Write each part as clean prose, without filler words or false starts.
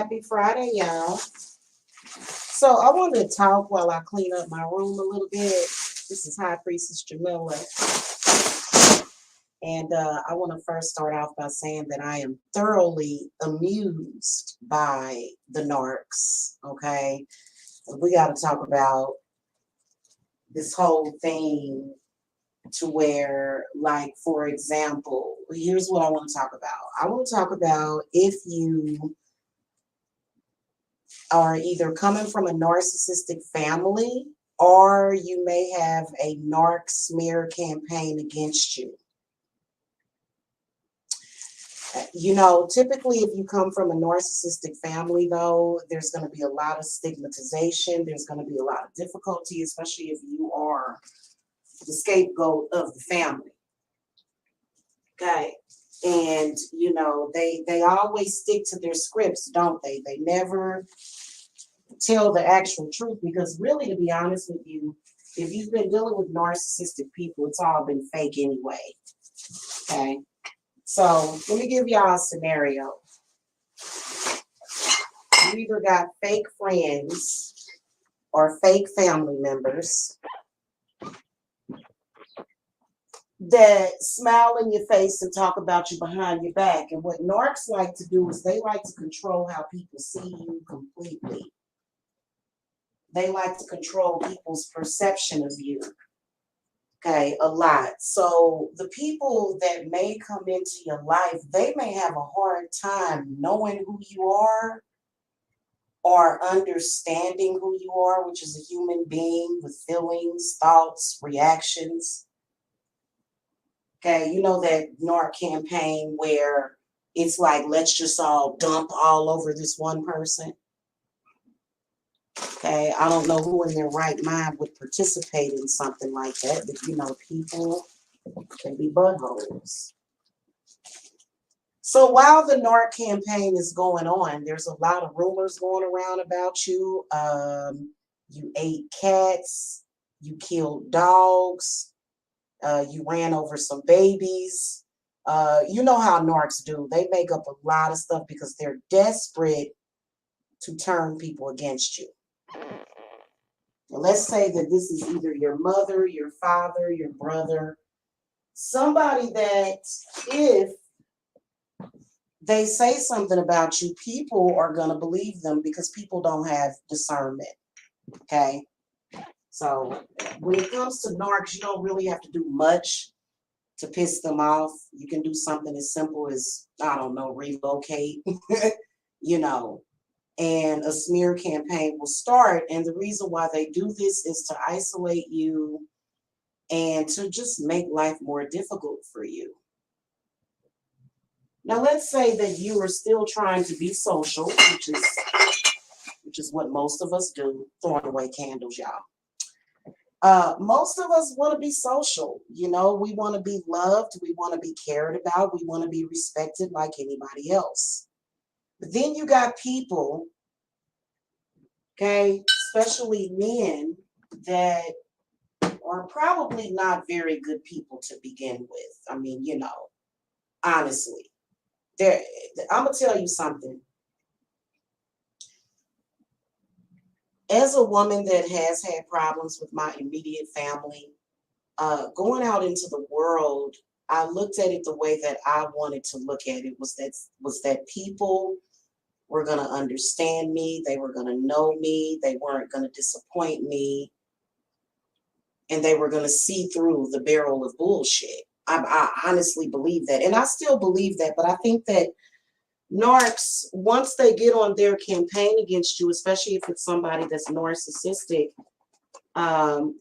Happy Friday, y'all. So I wanted to talk while I clean up my room a little bit. This is High Priestess Jamila. And I want to first start off by saying that I am thoroughly amused by the narcs. Okay. We got to talk about this whole thing to where, like, for example, here's what I want to talk about. I want to talk about if you are either coming from a narcissistic family or you may have a narc smear campaign against you. You know, typically if you come from a narcissistic family, though, there's going to be a lot of stigmatization. There's going to be a lot of difficulty, especially if you are the scapegoat of the family. Okay. And, you know, they always stick to their scripts, don't they? They never tell the actual truth because really, to be honest with you, if you've been dealing with narcissistic people, it's all been fake anyway. Okay. So let me give y'all a scenario. You either got fake friends or fake family members that smile in your face and talk about you behind your back. And what narcs like to do is they like to control how people see you completely. They like to control people's perception of you. Okay, a lot. So the people that may come into your life, they may have a hard time knowing who you are or understanding who you are, which is a human being with feelings, thoughts, reactions. Okay, you know that narc campaign where it's like, let's just all dump all over this one person. Okay, I don't know who in their right mind would participate in something like that, but you know, people can be buttholes. So while the NARC campaign is going on, there's a lot of rumors going around about you. You ate cats, you killed dogs, you ran over some babies. You know how narcs do. They make up a lot of stuff because they're desperate to turn people against you. Now, let's say that this is either your mother, your father, your brother, somebody that if they say something about you, people are going to believe them because people don't have discernment. Okay? So when it comes to narcs, you don't really have to do much to piss them off. You can do something as simple as, I don't know, relocate, you know, and a smear campaign will start. And the reason why they do this is to isolate you and to just make life more difficult for you. Now, let's say that you are still trying to be social, which is what most of us do, throwing away candles, y'all. Most of us want to be social. You know, we want to be loved. We want to be cared about. We want to be respected like anybody else. But then you got people, okay, especially men that are probably not very good people to begin with. I mean, you know, honestly, I'm going to tell you something. As a woman that has had problems with my immediate family, going out into the world, I looked at it the way that I wanted to look at it, was that people were going to understand me, they were going to know me, they weren't going to disappoint me, and they were going to see through the barrel of bullshit. I honestly believe that, and I still believe that, but I think that narcs, once they get on their campaign against you, especially if it's somebody that's narcissistic,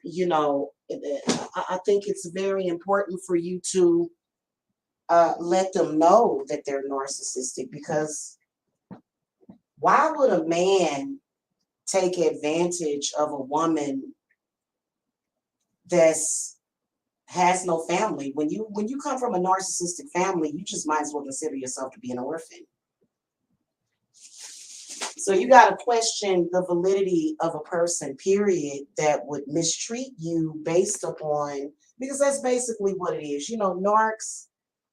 you know, I think it's very important for you to let them know that they're narcissistic, because why would a man take advantage of a woman that's has no family? When you come from a narcissistic family, you just might as well consider yourself to be an orphan. So you got to question the validity of a person, period, that would mistreat you based upon, because that's basically what it is. You know, narcs,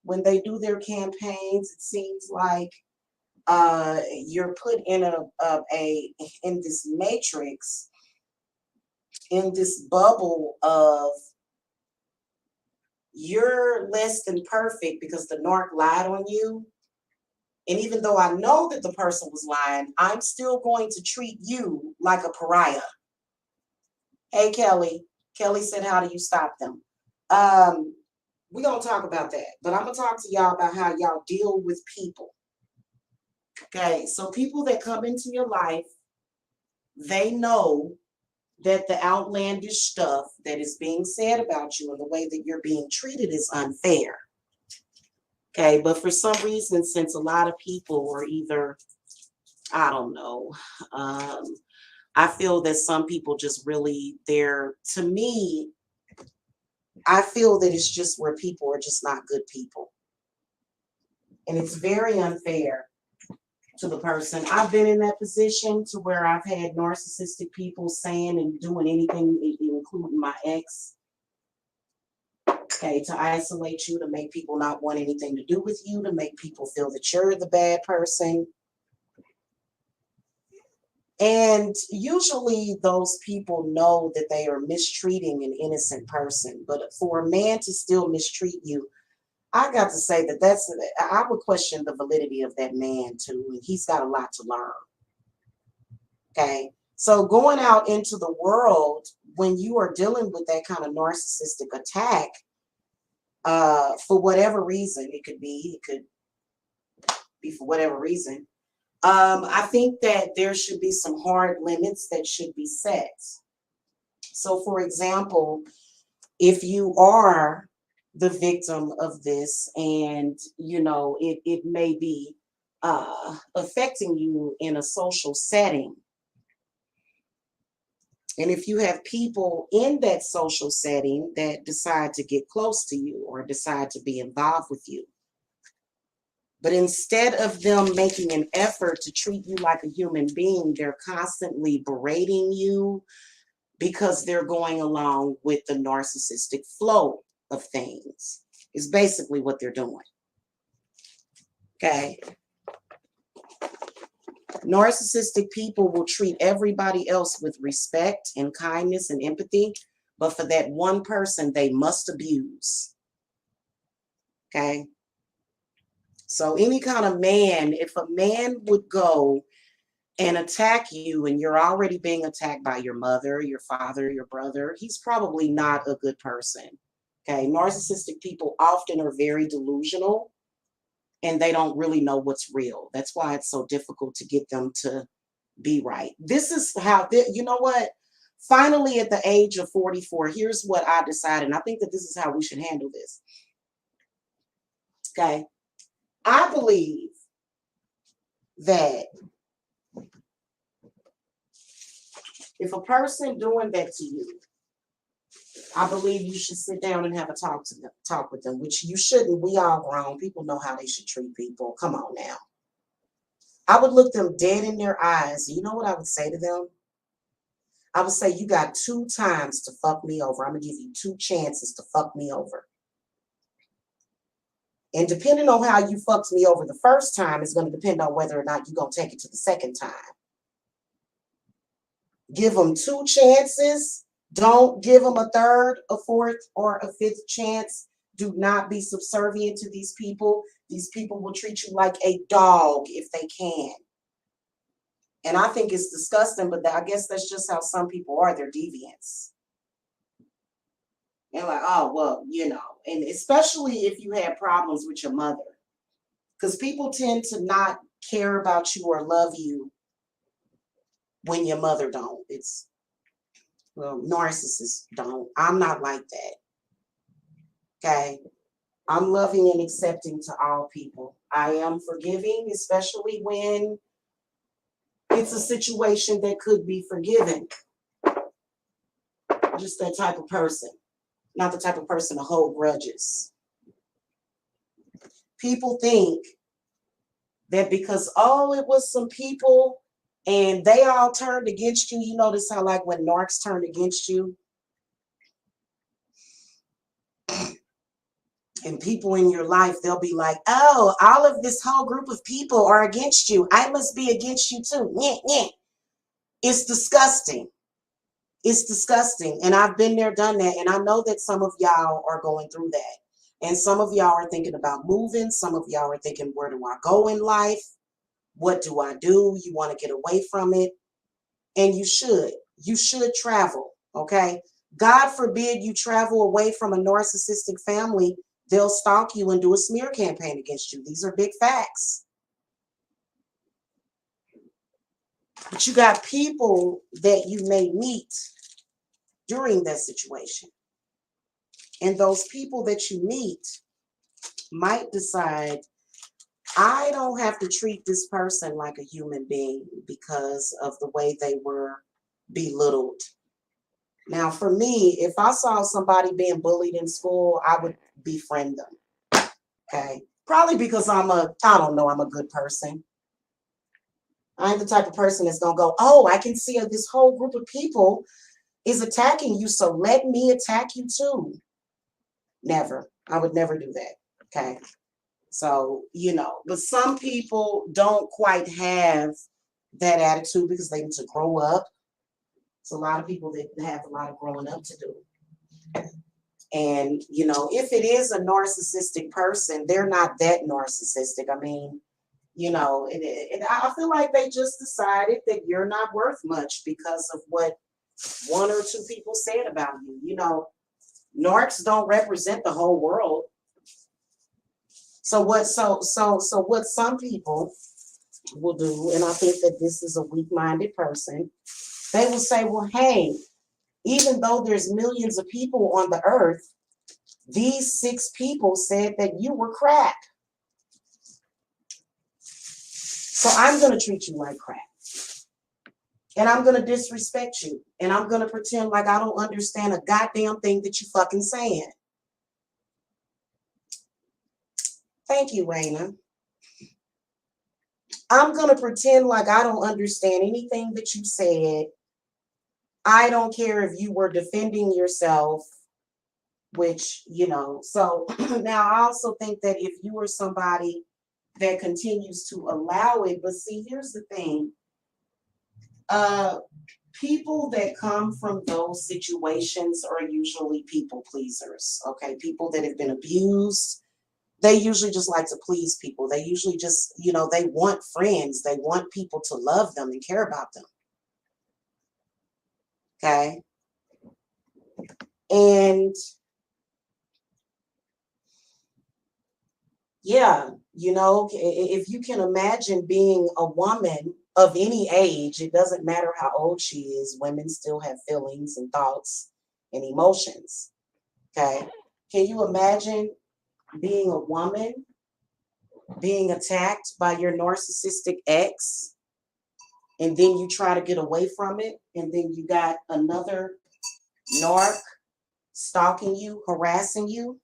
when they do their campaigns, it seems like you're put in in this matrix, in this bubble of you're less than perfect because the narc lied on you. And even though I know that the person was lying, I'm still going to treat you like a pariah. Hey, Kelly. Kelly said, how do you stop them? We're going to talk about that. But I'm going to talk to y'all about how y'all deal with people. Okay, so people that come into your life, they know that the outlandish stuff that is being said about you and the way that you're being treated is unfair. Okay, but for some reason, since a lot of people are either, I don't know, I feel that some people just really, to me, I feel that it's just where people are just not good people. And it's very unfair to the person. I've been in that position to where I've had narcissistic people saying and doing anything, including my ex, okay, to isolate you, to make people not want anything to do with you, to make people feel that you're the bad person. And usually those people know that they are mistreating an innocent person. But for a man to still mistreat you, I got to say I would question the validity of that man too. And he's got a lot to learn. Okay. So going out into the world, when you are dealing with that kind of narcissistic attack, for whatever reason, it could be for whatever reason. I think that there should be some hard limits that should be set. So, for example, if you are the victim of this and, it may be affecting you in a social setting, and if you have people in that social setting that decide to get close to you or decide to be involved with you, but instead of them making an effort to treat you like a human being, they're constantly berating you because they're going along with the narcissistic flow of things. Is basically what they're doing. Okay. Narcissistic people will treat everybody else with respect and kindness and empathy, but for that one person, they must abuse. Okay. So any kind of man, if a man would go and attack you and you're already being attacked by your mother, your father, your brother, he's probably not a good person. Okay. Narcissistic people often are very delusional and they don't really know what's real. That's why it's so difficult to get them to be right. This is how, you know what? Finally, at the age of 44, here's what I decided. And I think that this is how we should handle this. Okay. I believe that if a person doing that to you, I believe you should sit down and have a talk with them, which you shouldn't. We all grown. People know how they should treat people. Come on now. I would look them dead in their eyes. You know what I would say to them? I would say, you got 2 times to fuck me over. I'm going to give you 2 chances to fuck me over. And depending on how you fucked me over the first time is going to depend on whether or not you're going to take it to the second time. Give them 2 chances. Don't give them a third, a fourth, or a fifth chance. Do not be subservient to these people. These people will treat you like a dog if they can. And I think it's disgusting, but I guess that's just how some people are. They're deviants. And like, oh, well, and especially if you had problems with your mother. Because people tend to not care about you or love you when your mother don't. Narcissists don't. I'm not like that. Okay. I'm loving and accepting to all people. I am forgiving, especially when it's a situation that could be forgiven. Just that type of person. Not the type of person to hold grudges. People think that because, it was some people and they all turned against you. You notice how like when narcs turned against you, And people in your life, they'll be like, oh, all of this whole group of people are against you. I must be against you too. Nyeh, nyeh. It's disgusting. It's disgusting. And I've been there, done that. And I know that some of y'all are going through that. And some of y'all are thinking about moving. Some of y'all are thinking, where do I go in life? What do I do? You want to get away from it. And you should. You should travel. Okay. God forbid you travel away from a narcissistic family. They'll stalk you and do a smear campaign against you. These are big facts. But you got people that you may meet during that situation. And those people that you meet might decide, I don't have to treat this person like a human being because of the way they were belittled. Now, for me, if I saw somebody being bullied in school, I would befriend them. Okay. Probably because I don't know, I'm a good person. I'm the type of person that's going to go, oh, I can see this whole group of people is attacking you, so let me attack you too. Never. I would never do that. Okay. So, but some people don't quite have that attitude because they need to grow up. It's a lot of people that have a lot of growing up to do. And, if it is a narcissistic person, they're not that narcissistic. I mean, and I feel like they just decided that you're not worth much because of what one or two people said about you. Narcs don't represent the whole world. So what some people will do, and I think that this is a weak-minded person, they will say, well, hey, even though there's millions of people on the earth, these 6 people said that you were crap. So I'm going to treat you like crap. And I'm going to disrespect you. And I'm going to pretend like I don't understand a goddamn thing that you fucking saying. Thank you, Raina. I'm going to pretend like I don't understand anything that you said. I don't care if you were defending yourself, which, so now I also think that if you are somebody that continues to allow it, but see, here's the thing. People that come from those situations are usually people pleasers, okay? People that have been abused, they usually just like to please people. They usually just, they want friends. They want people to love them and care about them. Okay? And yeah, if you can imagine being a woman of any age, it doesn't matter how old she is, women still have feelings and thoughts and emotions. Okay? Can you imagine being a woman being attacked by your narcissistic ex, and then you try to get away from it, and then you got another narc stalking you, harassing you?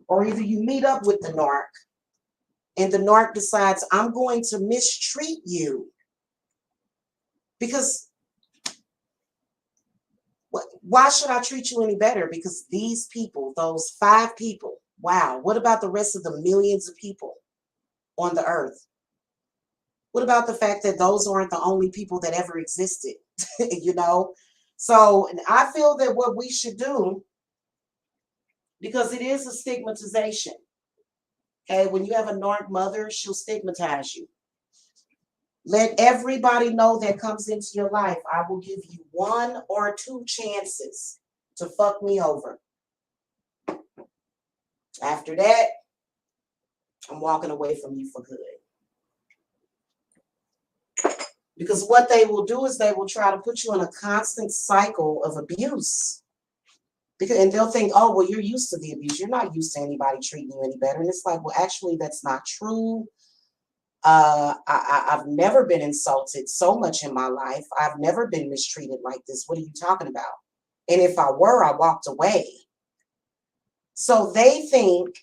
Or either you meet up with the narc and the narc decides, I'm going to mistreat you. Because why should I treat you any better? Because these people, those 5 people, wow, what about the rest of the millions of people on the earth? What about the fact that those aren't the only people that ever existed? So I feel that what we should do, because it is a stigmatization. Okay, when you have a narc mother, she'll stigmatize you. Let everybody know that comes into your life, I will give you 1 or 2 chances to fuck me over. After that, I'm walking away from you for good. Because what they will do is they will try to put you in a constant cycle of abuse. And they'll think, oh, well, you're used to the abuse. You're not used to anybody treating you any better. And it's like, well, actually, that's not true. I've never been insulted so much in my life. I've never been mistreated like this. What are you talking about? And if I were, I walked away. So they think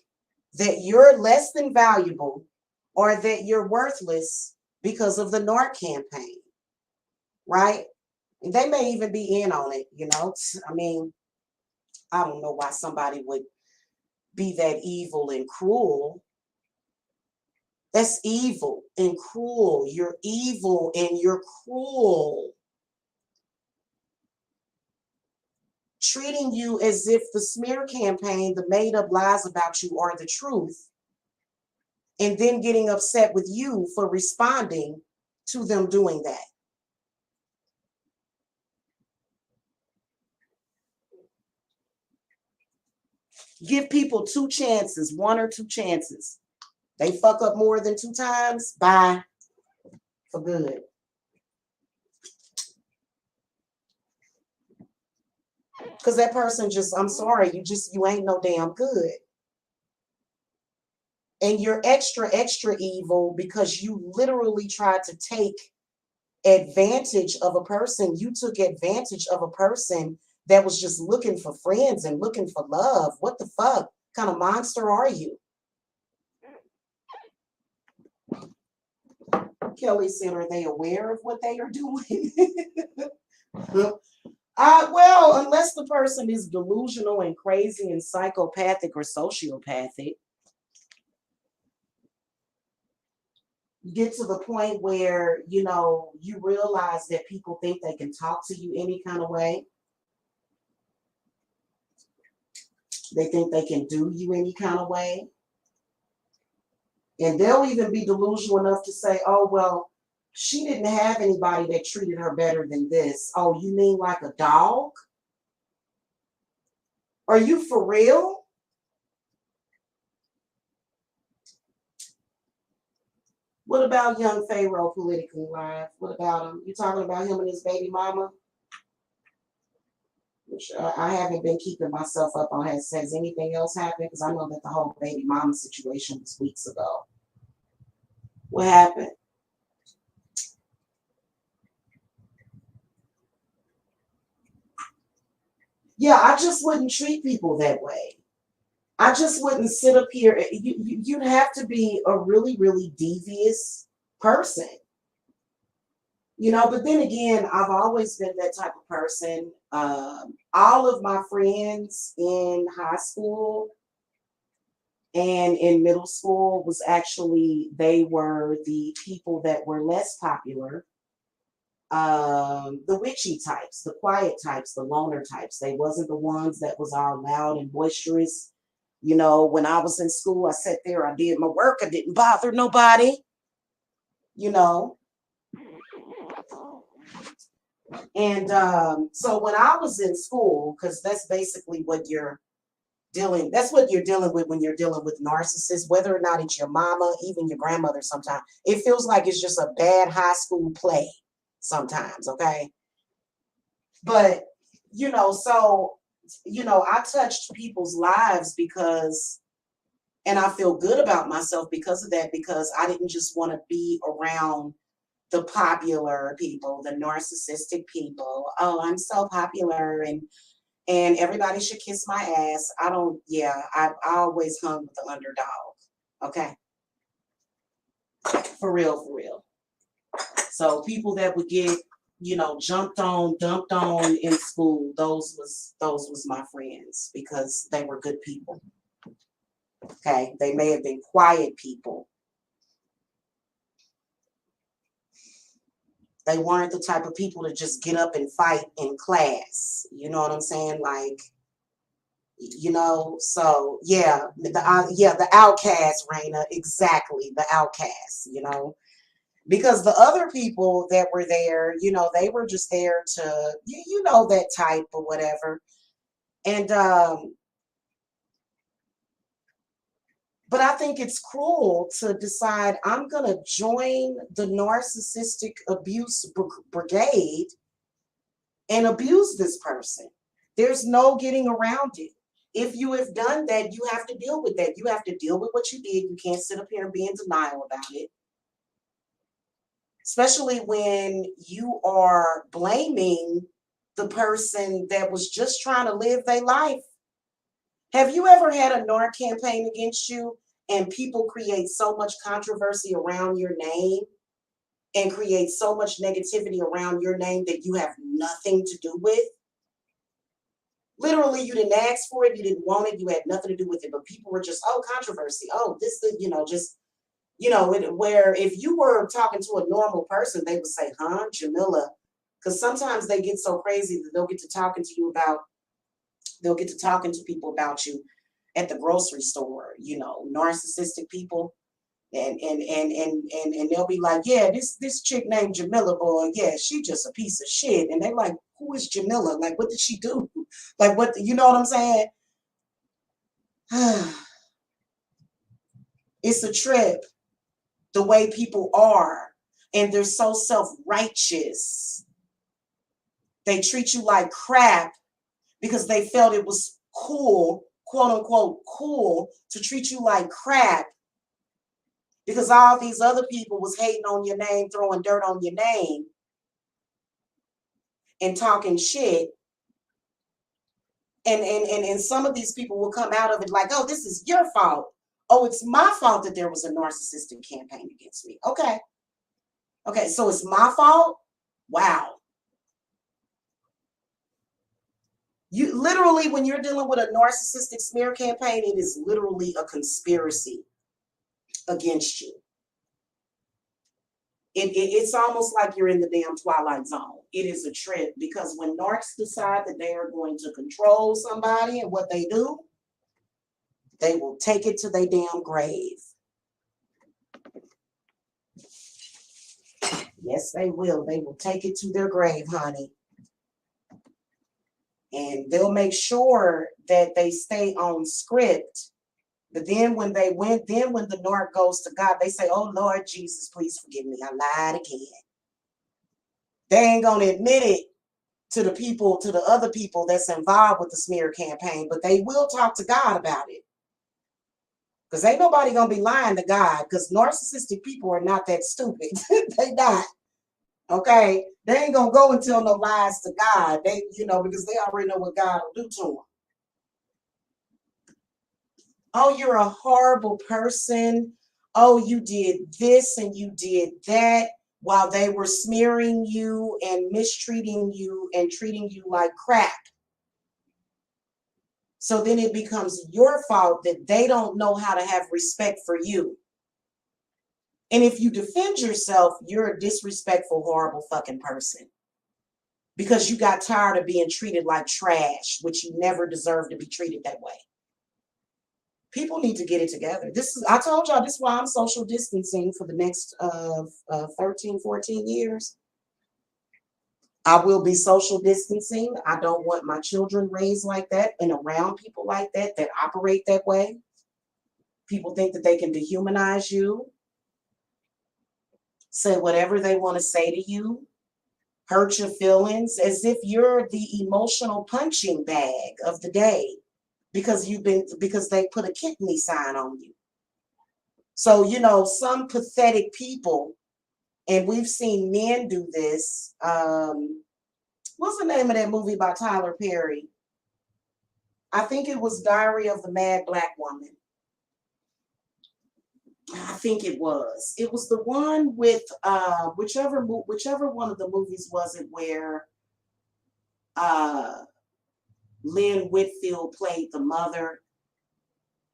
that you're less than valuable or that you're worthless because of the narc campaign, right? And they may even be in on it, I mean, I don't know why somebody would be that evil and cruel. That's evil and cruel. You're evil and you're cruel. Treating you as if the smear campaign, the made up lies about you are the truth, and then getting upset with you for responding to them doing that. Give people 2 chances, 1 or 2 chances. They fuck up more than 2 times, bye, for good. Because that person just, I'm sorry, you ain't no damn good. And you're extra, extra evil because you literally tried to take advantage of a person. You took advantage of a person that was just looking for friends and looking for love. What the fuck kind of monster are you? Kelly said, are they aware of what they are doing? Well, unless the person is delusional and crazy and psychopathic or sociopathic, get to the point where, you realize that people think they can talk to you any kind of way. They think they can do you any kind of way. And they'll even be delusional enough to say, oh, well, she didn't have anybody that treated her better than this. Oh, you mean like a dog? Are you for real? What about young Pharaoh politically live? What about him? You talking about him and his baby mama? Which I haven't been keeping myself up on. Has anything else happened? Because I know that the whole baby mama situation was weeks ago. What happened? Yeah, I just wouldn't treat people that way. I just wouldn't sit up here. You'd have to be a really, really devious person. But then again, I've always been that type of person. All of my friends in high school and in middle school they were the people that were less popular. The witchy types, the quiet types, the loner types. They wasn't the ones that was all loud and boisterous. When I was in school, I sat there, I did my work, I didn't bother nobody, you know. And so when I was in school, because that's basically that's what you're dealing with when you're dealing with narcissists, whether or not it's your mama, even your grandmother sometimes. It feels like it's just a bad high school play sometimes, okay? But, I touched people's lives and I feel good about myself because of that, because I didn't just want to be around the popular people, the narcissistic people. Oh, I'm so popular and everybody should kiss my ass. I always hung with the underdog. Okay. For real, for real. So people that would get, jumped on, dumped on in school, those was my friends because they were good people. Okay. They may have been quiet people. They weren't the type of people to just get up and fight in class. You know what I'm saying? Like, so yeah, the outcast, Raina, exactly, the outcast, because the other people that were there, they were just there to, that type or whatever. And, but I think it's cruel to decide I'm going to join the narcissistic abuse brigade and abuse this person. There's no getting around it. If you have done that, you have to deal with that. You have to deal with what you did. You can't sit up here and be in denial about it. Especially when you are blaming the person that was just trying to live their life. Have you ever had a NAR campaign against you and people create so much controversy around your name and create so much negativity around your name that you have nothing to do with? Literally, you didn't ask for it, you didn't want it, you had nothing to do with it, but people were just, oh, controversy, oh, this, just, where if you were talking to a normal person, they would say, huh, Jamila, because sometimes they get so crazy that they'll get to talking to people about you at the grocery store, narcissistic people. And they'll be like, yeah, this chick named Jamila, boy, yeah, she just a piece of shit. And they're like, who is Jamila? Like, what did she do? Like, what, you know what I'm saying? It's a trip the way people are, and they're so self-righteous. They treat you like crap because they felt it was cool, quote unquote, cool to treat you like crap because all these other people was hating on your name, throwing dirt on your name and talking shit. And some of these people will come out of it like, oh, this is your fault. Oh, it's my fault that there was a narcissistic campaign against me. Okay. Okay, so it's my fault? Wow. You literally, when you're dealing with a narcissistic smear campaign, it is literally a conspiracy against you. It's almost like you're in the damn Twilight Zone. It is a trip because when narcs decide that they are going to control somebody and what they do, they will take it to their damn grave. Yes, they will. They will take it to their grave, honey. And they'll make sure that they stay on script. But then when the narc goes to God, they say, oh, Lord Jesus, please forgive me. I lied again. They ain't going to admit it to the other people that's involved with the smear campaign, but they will talk to God about it. Because ain't nobody going to be lying to God, because narcissistic people are not that stupid. They not. Okay? They ain't going to go and tell no lies to God. They, because they already know what God will do to them. Oh, you're a horrible person. Oh, you did this and you did that, while they were smearing you and mistreating you and treating you like crap. So then it becomes your fault that they don't know how to have respect for you. And if you defend yourself, you're a disrespectful, horrible fucking person. Because you got tired of being treated like trash, which you never deserve to be treated that way. People need to get it together. I told y'all, this is why I'm social distancing for the next 13, 14 years. I will be social distancing. I don't want my children raised like that and around people like that operate that way. People think that they can dehumanize you, say whatever they want to say to you, hurt your feelings, as if you're the emotional punching bag of the day because they put a kidney sign on you. So, some pathetic people, and we've seen men do this. What's the name of that movie by Tyler Perry? I think it was Diary of the Mad Black Woman. I think it was. It was the one with whichever one of the movies was it where Lynn Whitfield played the mother,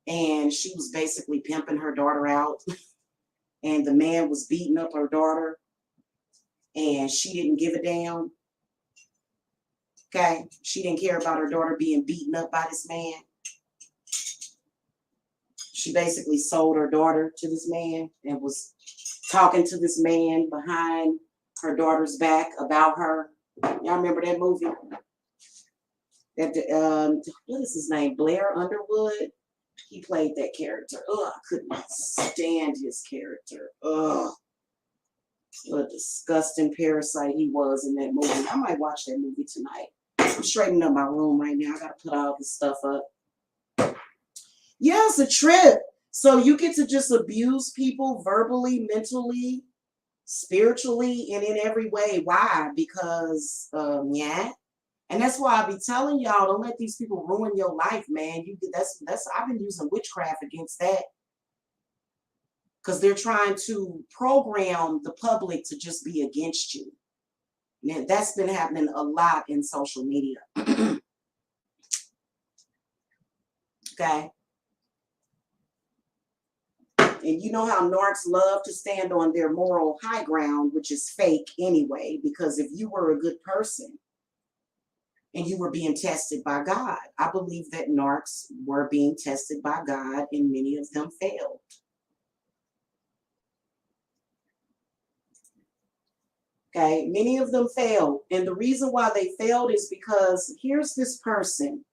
and she was basically pimping her daughter out, and the man was beating up her daughter, and she didn't give a damn. Okay, she didn't care about her daughter being beaten up by this man. She basically sold her daughter to this man and was talking to this man behind her daughter's back about her. Y'all remember that movie? What is his name? Blair Underwood? He played that character. Ugh, I couldn't stand his character. Ugh. What a disgusting parasite he was in that movie. I might watch that movie tonight. I'm straightening up my room right now. I gotta put all this stuff up. Yeah, it's a trip. So you get to just abuse people verbally, mentally, spiritually, and in every way. Why? Because, yeah. And that's why I be telling y'all, don't let these people ruin your life, man. I've been using witchcraft against that. Because they're trying to program the public to just be against you. And that's been happening a lot in social media. Okay. And you know how narcs love to stand on their moral high ground, which is fake anyway, because if you were a good person and you were being tested by God, I believe that narcs were being tested by God and many of them failed. Okay, many of them failed. And the reason why they failed is because here's this person.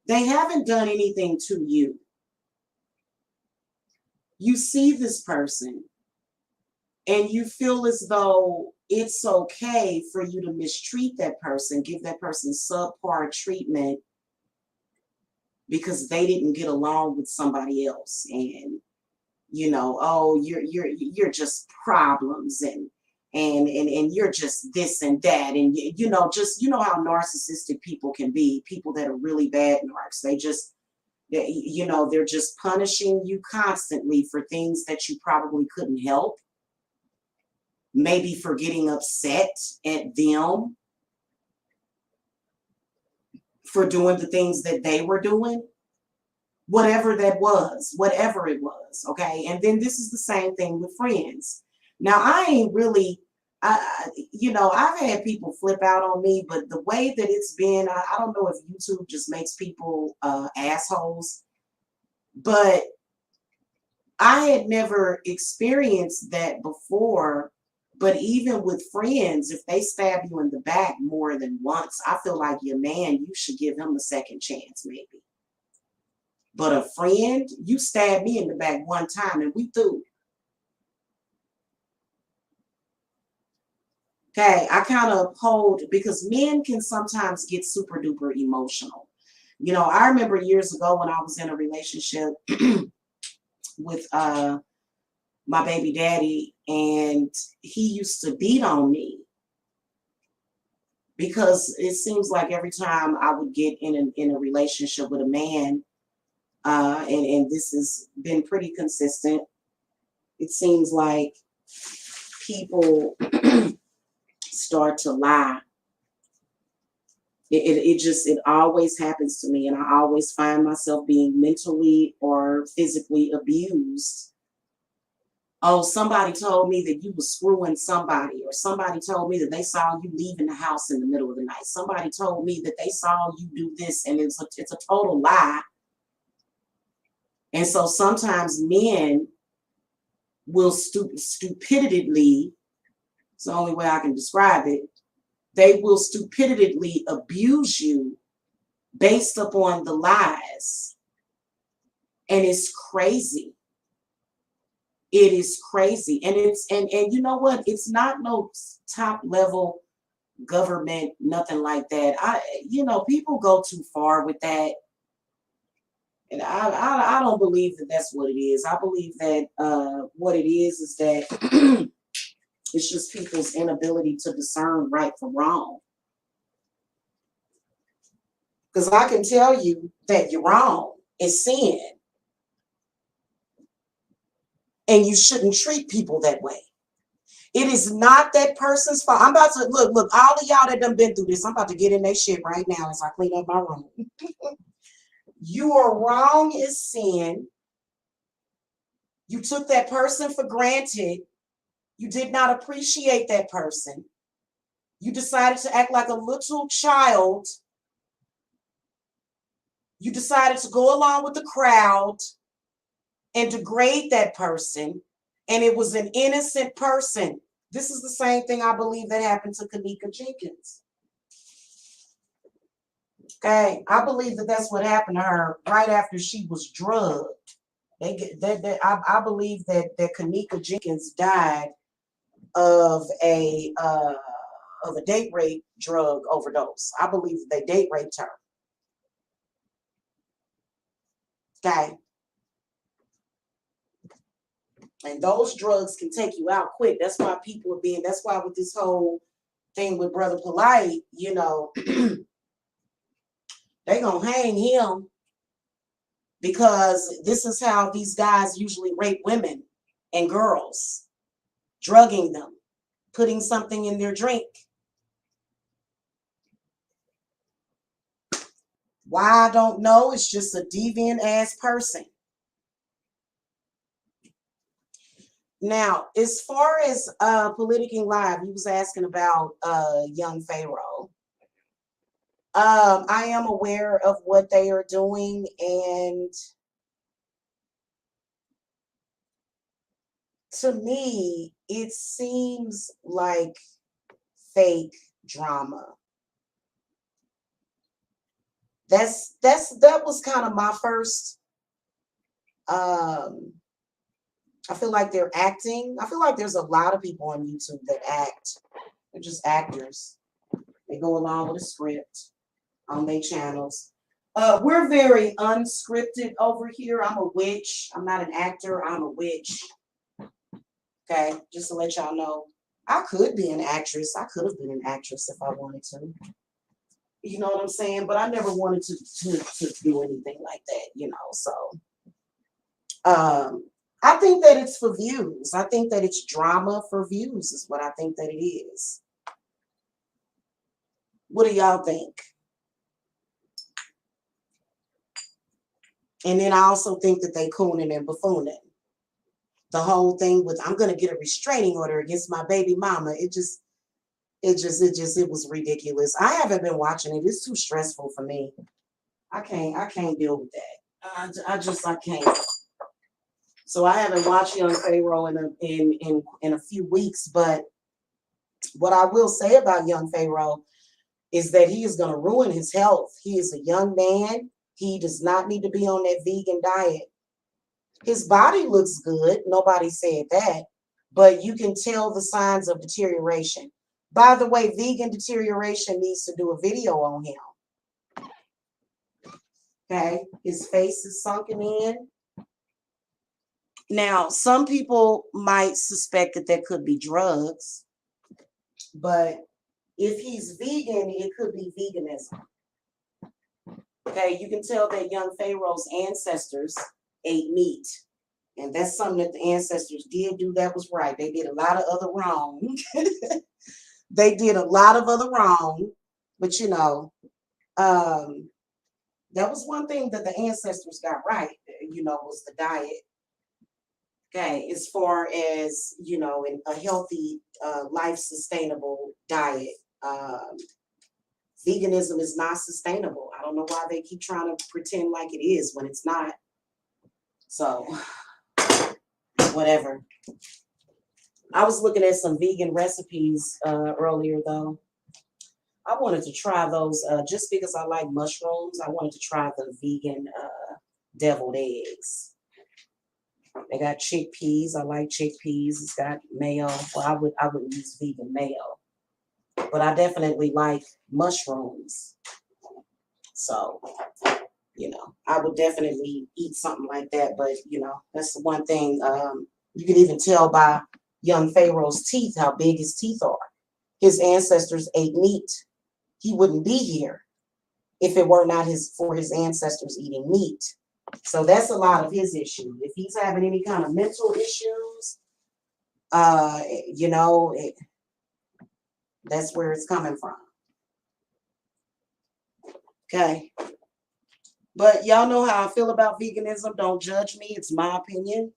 They haven't done anything to you. You see this person and you feel as though it's okay for you to mistreat that person, give that person subpar treatment because they didn't get along with somebody else. And you know, oh, you're just problems and you're just this and that. And you know, just you know how narcissistic people can be, people that are really bad narcs. You know, they're just punishing you constantly for things that you probably couldn't help. Maybe for getting upset at them for doing the things that they were doing, whatever that was, whatever it was. Okay. And then this is the same thing with friends. Now, I ain't really, you know, I've had people flip out on me, but the way that it's been, I don't know if YouTube just makes people assholes, but I had never experienced that before. But even with friends, if they stab you in the back more than once, I feel like your man, you should give him a second chance, maybe. But a friend, you stabbed me in the back one time and we through. Okay, I kind of uphold because men can sometimes get super duper emotional. You know, I remember years ago when I was in a relationship with my baby daddy, and he used to beat on me because it seems like every time I would get in a relationship with a man, and this has been pretty consistent, it seems like people start to lie. It always happens to me, and I always find myself being mentally or physically abused. Oh, somebody told me that you were screwing somebody, or somebody told me that they saw you leaving the house in the middle of the night. Somebody told me that they saw you do this, and it's a total lie. And so sometimes men will stupidly, it's the only way I can describe it, they will stupidly abuse you based upon the lies. And it's crazy. It is crazy. And and you know what? It's not no top level government, nothing like that. You know, people go too far with that. And I don't believe that that's what it is. I believe that what it is that it's just people's inability to discern right from wrong. Because I can tell you that you're wrong is sin. And you shouldn't treat people that way. It is not that person's fault. I'm about to look, all of y'all that done been through this, I'm about to get in that shit right now as I clean up my room. You are wrong is sin. You took that person for granted. You did not appreciate that person. You decided to act like a little child. You decided to go along with the crowd and degrade that person. And it was an innocent person. This is the same thing I believe that happened to Kanika Jenkins. Okay, I believe that that's what happened to her right after she was drugged. I believe that Kanika Jenkins died of a date rape drug overdose. I believe they date raped her. Okay, and those drugs can take you out quick. That's why people are being. That's why with this whole thing with Brother Polite, you know, they gonna hang him because this is how these guys usually rape women and girls, drugging them, putting something in their drink. Why I don't know. It's just a deviant ass person. Now, as far as Politicking Live, he was asking about young Pharaoh. I am aware of what they are doing, and to me, it seems like fake drama. That was kind of my first. Um, I feel like they're acting. I feel like there's a lot of people on YouTube that act. They're just actors. They go along with a script on their channels. We're very unscripted over here. I'm a witch. I'm not an actor. I'm a witch. Okay, just to let y'all know, I could be an actress. I could have been an actress if I wanted to. You know what I'm saying? But I never wanted to do anything like that, you know. So I think that it's for views. I think that it's drama for views is what I think that it is. What do y'all think? And then I also think that they cooning and buffooning. The whole thing with I'm gonna get a restraining order against my baby mama. It was ridiculous. I haven't been watching it. It's too stressful for me. I can't deal with that. I can't. So I haven't watched Young Pharaoh in a few weeks. But what I will say about Young Pharaoh is that he is going to ruin his health. He is a young man. He does not need to be on that vegan diet. His body looks good. Nobody said that. But you can tell the signs of deterioration. By the way, vegan deterioration needs to do a video on him. Okay. His face is sunken in. Now, some people might suspect that there could be drugs. But if he's vegan, it could be veganism. Okay, you can tell that young Pharaoh's ancestors ate meat. And that's something that the ancestors did do that was right. They did a lot of other wrong. They did a lot of other wrong. But, you know, that was one thing that the ancestors got right, you know, was the diet. Okay, as far as, you know, in a healthy, life sustainable diet. Veganism is not sustainable. I don't know why they keep trying to pretend like it is when it's not. So, whatever. I was looking at some vegan recipes earlier, though. I wanted to try those just because I like mushrooms. I wanted to try the vegan deviled eggs. They got chickpeas. I like chickpeas. It's got mayo. Well, I would use vegan mayo, but I definitely like mushrooms. So, you know, I would definitely eat something like that. But you know, that's the one thing. You can even tell by young Pharaoh's teeth how big his teeth are. His ancestors ate meat. He wouldn't be here if it were not for his ancestors eating meat. So that's a lot of his issue. If he's having any kind of mental issues, you know, that's where it's coming from. Okay. But y'all know how I feel about veganism. Don't judge me. It's my opinion.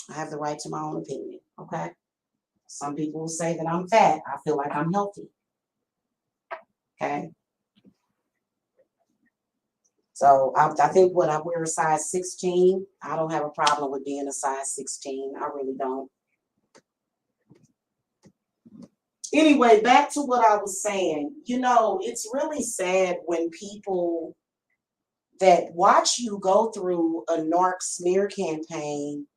I have the right to my own opinion. Okay. Some people will say that I'm fat. I feel like I'm healthy. Okay. So I think what I wear a size 16. I don't have a problem with being a size 16. I really don't. Anyway, back to what I was saying. You know, it's really sad when people that watch you go through a narc smear campaign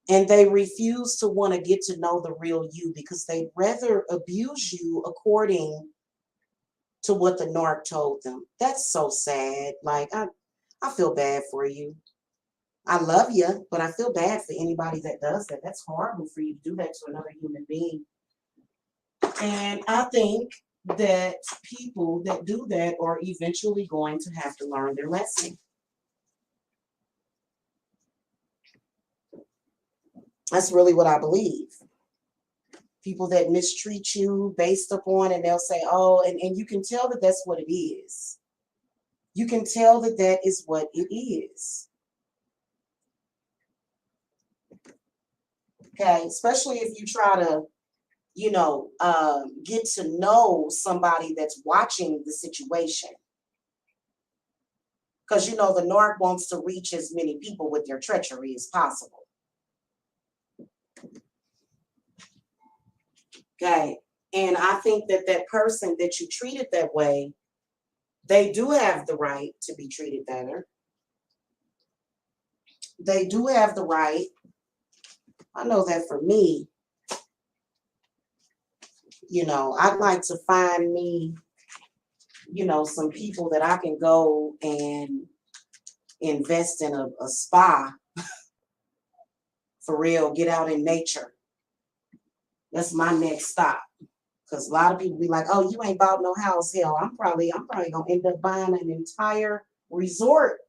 and they refuse to want to get to know the real you because they'd rather abuse you according to what the narc told them. That's so sad. Like, I feel bad for you. I love you, but I feel bad for anybody that does that. That's horrible for you to do that to another human being. And I think that people that do that are eventually going to have to learn their lesson. That's really what I believe. People that mistreat you based upon, and they'll say, oh, and you can tell that that's what it is. You can tell that that is what it is. Okay, especially if you try to, get to know somebody that's watching the situation. Because, the narc wants to reach as many people with their treachery as possible. Okay, and I think that that person that you treated that way, they do have the right to be treated better. They do have the right. I know that for me, I'd like to find me, some people that I can go and invest in a spa for real, get out in nature. That's my next stop. Because a lot of people be like, oh, you ain't bought no house. Hell, I'm probably gonna end up buying an entire resort.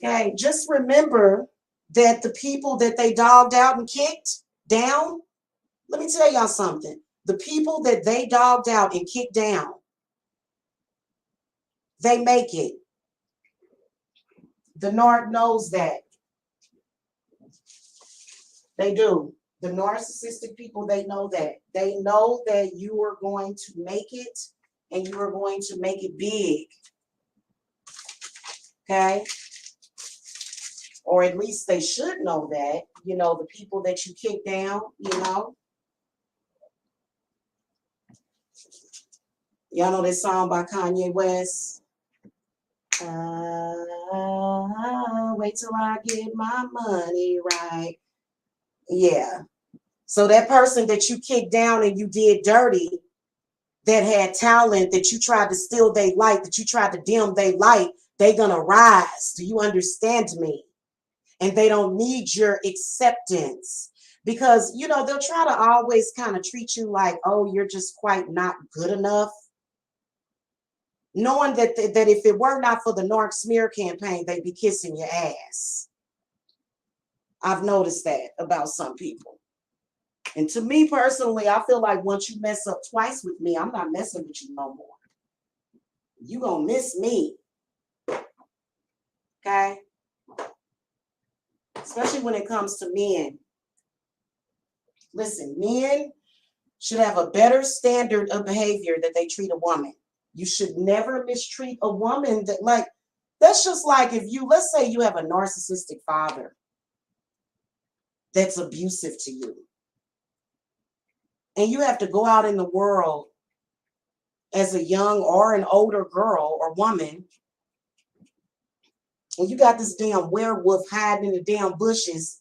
Okay, just remember that the people that they dogged out and kicked down, let me tell y'all something. The people that they dogged out and kicked down, they make it. The narc knows that. They do. The narcissistic people, they know that. They know that you are going to make it and you are going to make it big. Okay? Or at least they should know that, the people that you kick down, Y'all know this song by Kanye West? Wait till I get my money right. Yeah. So that person that you kicked down and you did dirty, that had talent, that you tried to steal their light, that you tried to dim their light, they gonna rise. Do you understand me? And they don't need your acceptance. Because, they'll try to always kind of treat you like, oh, you're just quite not good enough. Knowing that if it were not for the narc smear campaign, they'd be kissing your ass. I've noticed that about some people. And to me personally, I feel like once you mess up twice with me, I'm not messing with you no more. You gonna miss me. Okay? Especially when it comes to men. Listen, men should have a better standard of behavior that they treat a woman. You should never mistreat a woman that's just like if let's say you have a narcissistic father that's abusive to you. And you have to go out in the world as a young or an older girl or woman, and you got this damn werewolf hiding in the damn bushes.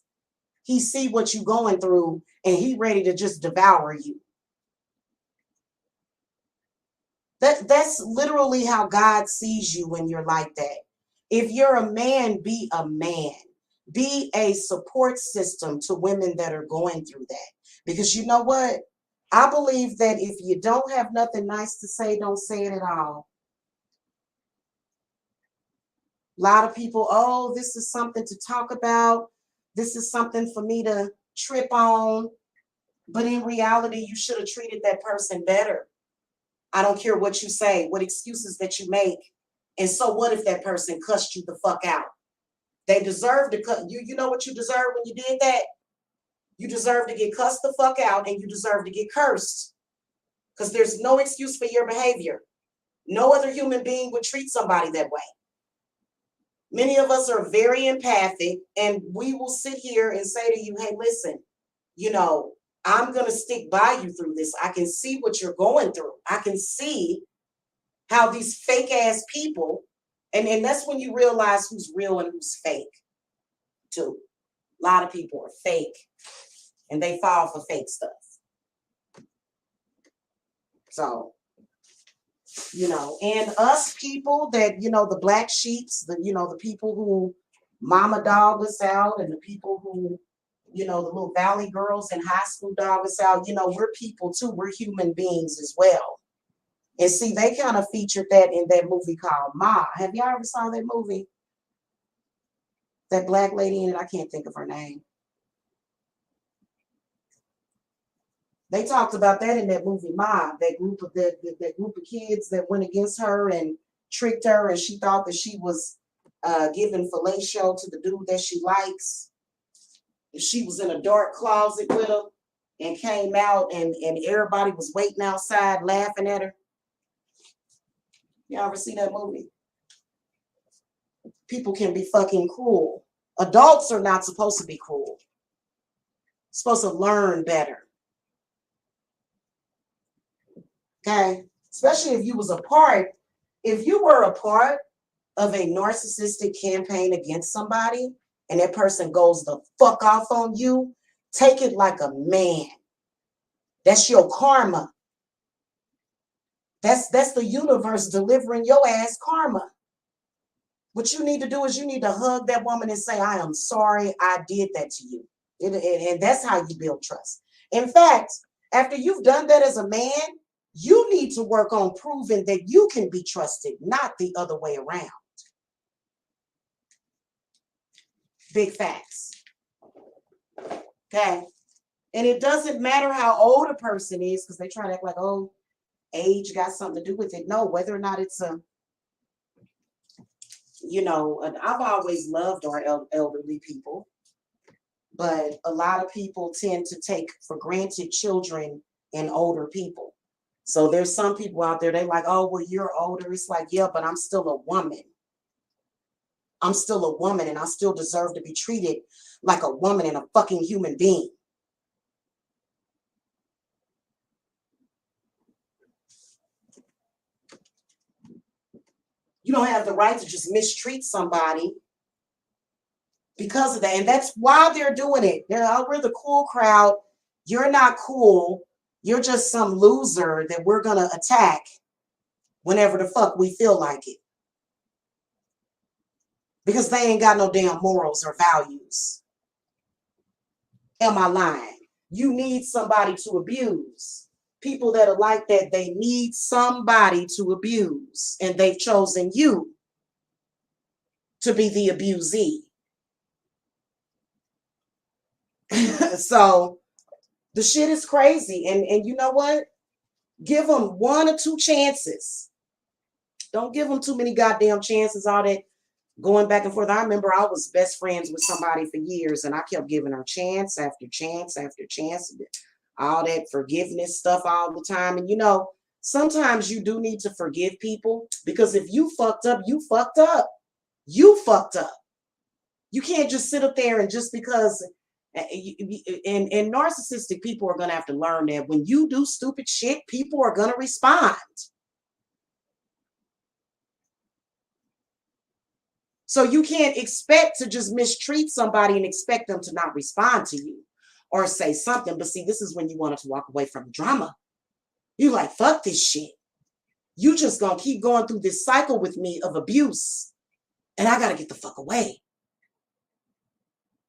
He see what you going through, and he ready to just devour you. That's literally how God sees you when you're like that. If you're a man, be a man. Be a support system to women that are going through that. Because you know what? I believe that if you don't have nothing nice to say, don't say it at all. A lot of people, oh, this is something to talk about. This is something for me to trip on. But in reality, you should have treated that person better. I don't care what you say, what excuses that you make. And so what if that person cussed you the fuck out? They deserve to cut you. You know what you deserve when you did that? You deserve to get cussed the fuck out, and you deserve to get cursed. Because there's no excuse for your behavior. No other human being would treat somebody that way. Many of us are very empathic, and we will sit here and say to you, hey, listen, I'm going to stick by you through this. I can see what you're going through. I can see how these fake ass people, and that's when you realize who's real and who's fake too. A lot of people are fake, and they fall for fake stuff. So, and us people that, the black sheeps, the people who mama dog us out, and the people who, the little valley girls in high school dog us out, we're people too. We're human beings as well. And see, they kind of featured that in that movie called Ma. Have y'all ever saw that movie? That black lady in it, I can't think of her name. They talked about that in that movie Mob, that group of kids that went against her and tricked her, and she thought that she was giving fellatio to the dude that she likes. She was in a dark closet with him and came out, and everybody was waiting outside laughing at her. Y'all ever see that movie? People can be fucking cruel. Adults are not supposed to be cruel. Supposed to learn better. Okay? Especially if you were a part of a narcissistic campaign against somebody and that person goes the fuck off on you, take it like a man. That's your karma. That's the universe delivering your ass karma. What you need to do is you need to hug that woman and say, I am sorry I did that to you. And that's how you build trust. In fact, after you've done that as a man, you need to work on proving that you can be trusted, not the other way around. Big facts. Okay. And it doesn't matter how old a person is, because they try to act like, oh, age got something to do with it. No, whether or not it's I've always loved our elderly people, but a lot of people tend to take for granted children and older people. So there's some people out there, they like, oh, well, you're older. It's like, yeah, but I'm still a woman. I'm still a woman, and I still deserve to be treated like a woman and a fucking human being. You don't have the right to just mistreat somebody because of that. And that's why they're doing it. We're the cool crowd. You're not cool. You're just some loser that we're going to attack whenever the fuck we feel like it. Because they ain't got no damn morals or values. Am I lying? You need somebody to abuse. People that are like that, they need somebody to abuse. And they've chosen you to be the abusee. So the shit is crazy. And you know what? Give them 1 or 2 chances. Don't give them too many goddamn chances. All that going back and forth. I remember I was best friends with somebody for years, and I kept giving her chance after chance after chance. All that forgiveness stuff all the time. And sometimes you do need to forgive people, because if you fucked up, you fucked up. You fucked up. You can't just sit up there and just because. And narcissistic people are going to have to learn that when you do stupid shit, people are going to respond. So you can't expect to just mistreat somebody and expect them to not respond to you or say something. But see, this is when you wanted to walk away from drama. You like, fuck this shit. You just going to keep going through this cycle with me of abuse. And I got to get the fuck away.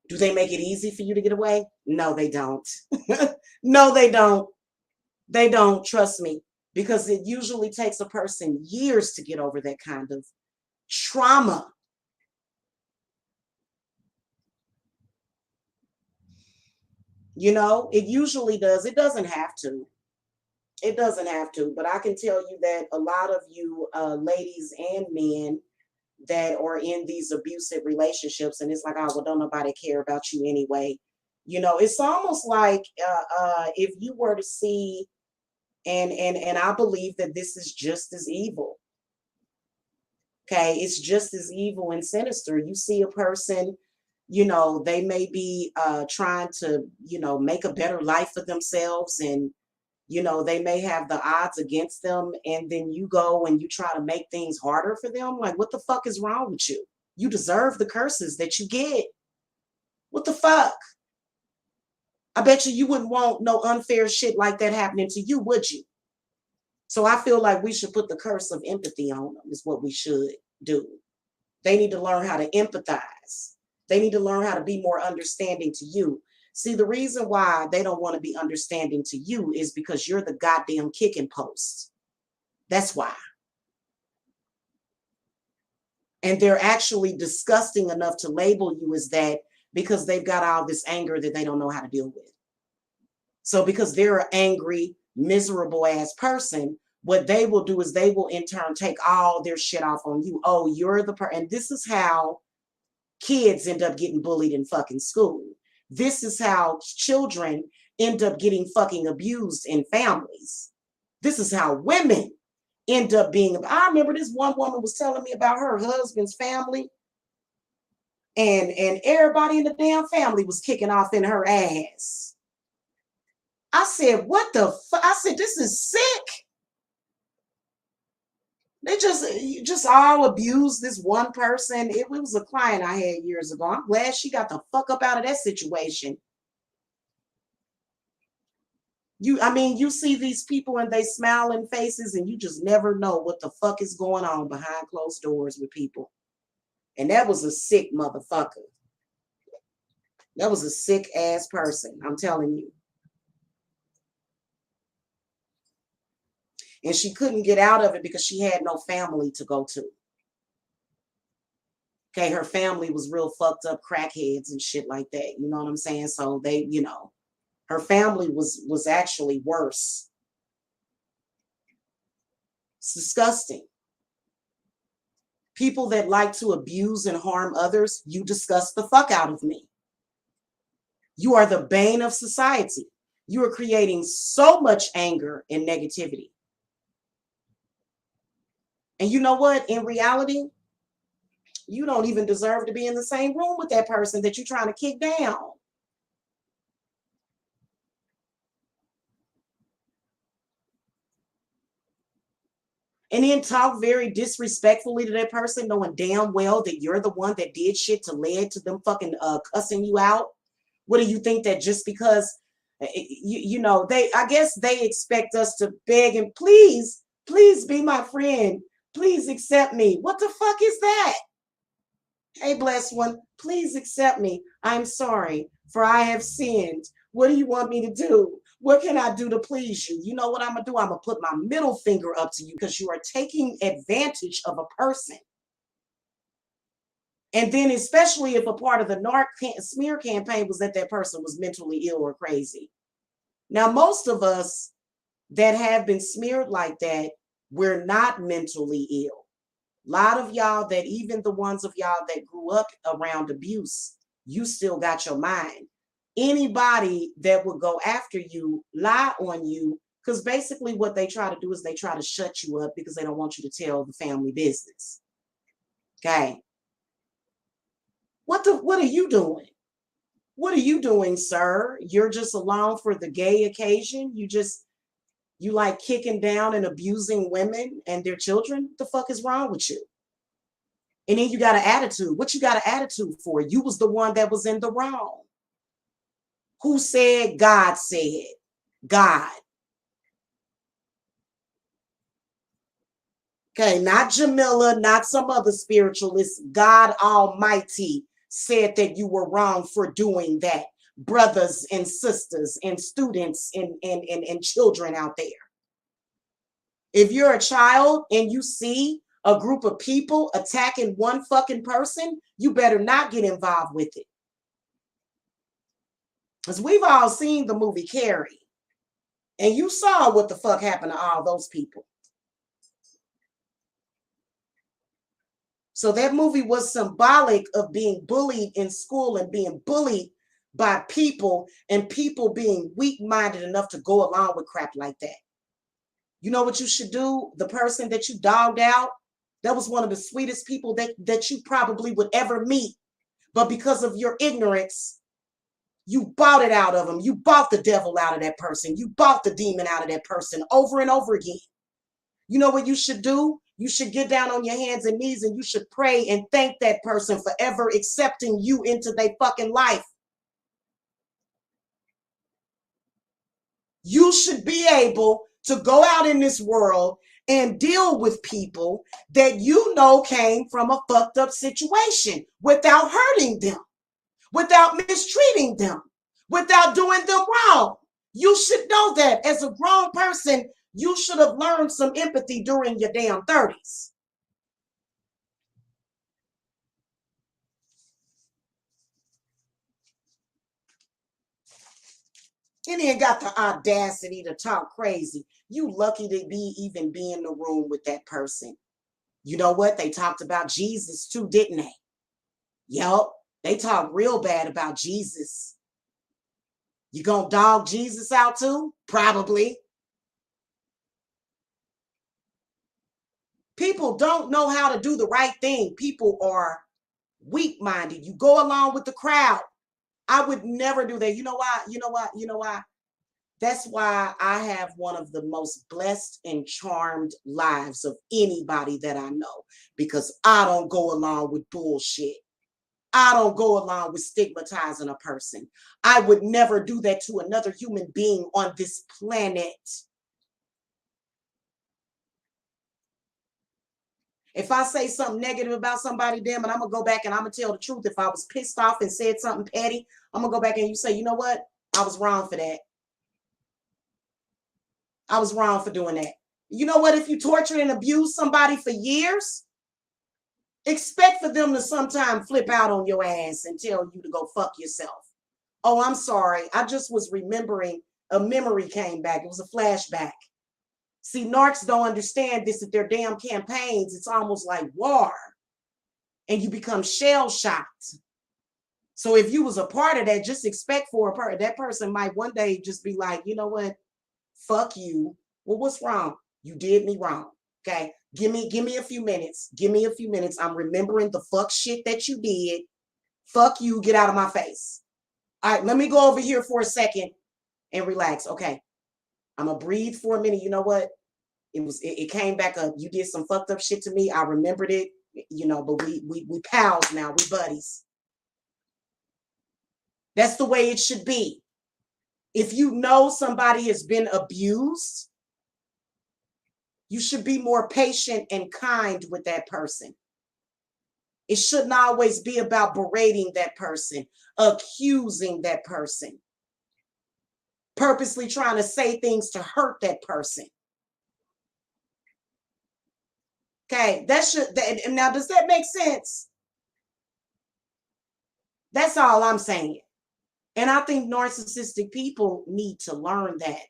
Do they make it easy for you to get away? No, they don't. No, they don't. They don't, trust me, because it usually takes a person years to get over that kind of trauma. It usually does. It doesn't have to. It doesn't have to. But I can tell you that a lot of you ladies and men that are in these abusive relationships, and it's like, oh, well, don't nobody care about you anyway. It's almost like if you were to see, and I believe that this is just as evil. Okay, it's just as evil and sinister. You see a person, they may be trying to, make a better life for themselves, and they may have the odds against them, and then you go and you try to make things harder for them. Like, what the fuck is wrong with you? You deserve the curses that you get. What the fuck? I bet you wouldn't want no unfair shit like that happening to you, would you? So I feel like we should put the curse of empathy on them, is what we should do. They need to learn how to empathize. They need to learn how to be more understanding to you. See, the reason why they don't want to be understanding to you is because you're the goddamn kicking post. That's why. And they're actually disgusting enough to label you as that because they've got all this anger that they don't know how to deal with. So because they're an angry, miserable ass person, what they will do is they will in turn take all their shit off on you. Oh, you're the person. And this is how kids end up getting bullied in fucking school. This is how children end up getting fucking abused in families. This is how women end up being. I remember this one woman was telling me about her husband's family, and everybody in the damn family was kicking off in her ass. I said, what the fuck? I said, this is sick. They just all abused this one person. It was a client I had years ago. I'm glad she got the fuck up out of that situation. You see these people and they smiling faces and you just never know what the fuck is going on behind closed doors with people. And that was a sick motherfucker. That was a sick ass person, I'm telling you. And she couldn't get out of it because she had no family to go to. Okay, her family was real fucked up crackheads and shit like that. You know what I'm saying? So they, her family was actually worse. It's disgusting. People that like to abuse and harm others, you disgust the fuck out of me. You are the bane of society. You are creating so much anger and negativity. And you know what? In reality, you don't even deserve to be in the same room with that person that you're trying to kick down. And then talk very disrespectfully to that person, knowing damn well that you're the one that did shit to lead to them fucking cussing you out. What do you think that just because, I guess they expect us to beg and please be my friend. Please accept me. What the fuck is that? Hey, blessed one, please accept me. I'm sorry, for I have sinned. What do you want me to do? What can I do to please you? You know what I'm going to do? I'm going to put my middle finger up to you because you are taking advantage of a person. And then especially if a part of the smear campaign was that person was mentally ill or crazy. Now, most of us that have been smeared like that, we're not mentally ill. A lot of y'all that even the ones of y'all that grew up around abuse, you still got your mind. Anybody that would go after you, lie on you, because basically what they try to do is they try to shut you up because they don't want you to tell the family business. Okay. What are you doing? What are you doing, sir? You're just along for the gay occasion. You like kicking down and abusing women and their children. What the fuck is wrong with you? And then you got an attitude. What you got an attitude for? You was the one that was in the wrong. Who said? God said. God. Okay, not Jamila, not some other spiritualist. God Almighty said that you were wrong for doing that. Brothers and sisters and students and children out there. If you're a child and you see a group of people attacking one fucking person, you better not get involved with it. Because we've all seen the movie Carrie. And you saw what the fuck happened to all those people. So that movie was symbolic of being bullied in school and being bullied by people and people being weak-minded enough to go along with crap like that. You know what you should do? The person that you dogged out, that was one of the sweetest people that you probably would ever meet. But because of your ignorance, you bought it out of them. You bought the devil out of that person. You bought the demon out of that person over and over again. You know what you should do? You should get down on your hands and knees and you should pray and thank that person for ever accepting you into their fucking life. You should be able to go out in this world and deal with people that you know came from a fucked up situation without hurting them, without mistreating them, without doing them wrong. You should know that as a grown person, you should have learned some empathy during your damn 30s. And then got the audacity to talk crazy. You lucky to even be in the room with that person. You know what? They talked about Jesus too, didn't they? Yup. They talked real bad about Jesus. You gonna dog Jesus out too? Probably. People don't know how to do the right thing. People are weak-minded. You go along with the crowd. I would never do that. You know why? You know why? You know why? That's why I have one of the most blessed and charmed lives of anybody that I know, because I don't go along with bullshit. I don't go along with stigmatizing a person. I would never do that to another human being on this planet. If I say something negative about somebody, damn it, I'm gonna go back and I'm gonna tell the truth. If I was pissed off and said something petty, I'm gonna go back and you say, you know what? I was wrong for that. I was wrong for doing that. You know what? If you torture and abuse somebody for years, expect for them to sometime flip out on your ass and tell you to go fuck yourself. Oh, I'm sorry. I just was remembering, a memory came back. It was a flashback. See, narcs don't understand this at their damn campaigns. It's almost like war. And you become shell shocked. So if you was a part of that, just expect for that person might one day just be like, you know what? Fuck you. Well, what's wrong? You did me wrong. Okay. Give me a few minutes. Give me a few minutes. I'm remembering the fuck shit that you did. Fuck you. Get out of my face. All right, let me go over here for a second and relax. Okay. I'm gonna breathe for a minute. You know what? It came back up. You did some fucked up shit to me. I remembered it, you know, but we pals now, we buddies. That's the way it should be. If you know somebody has been abused, you should be more patient and kind with that person. It shouldn't always be about berating that person, accusing that person, purposely trying to say things to hurt that person. Okay, now does that make sense? That's all I'm saying. And I think narcissistic people need to learn that.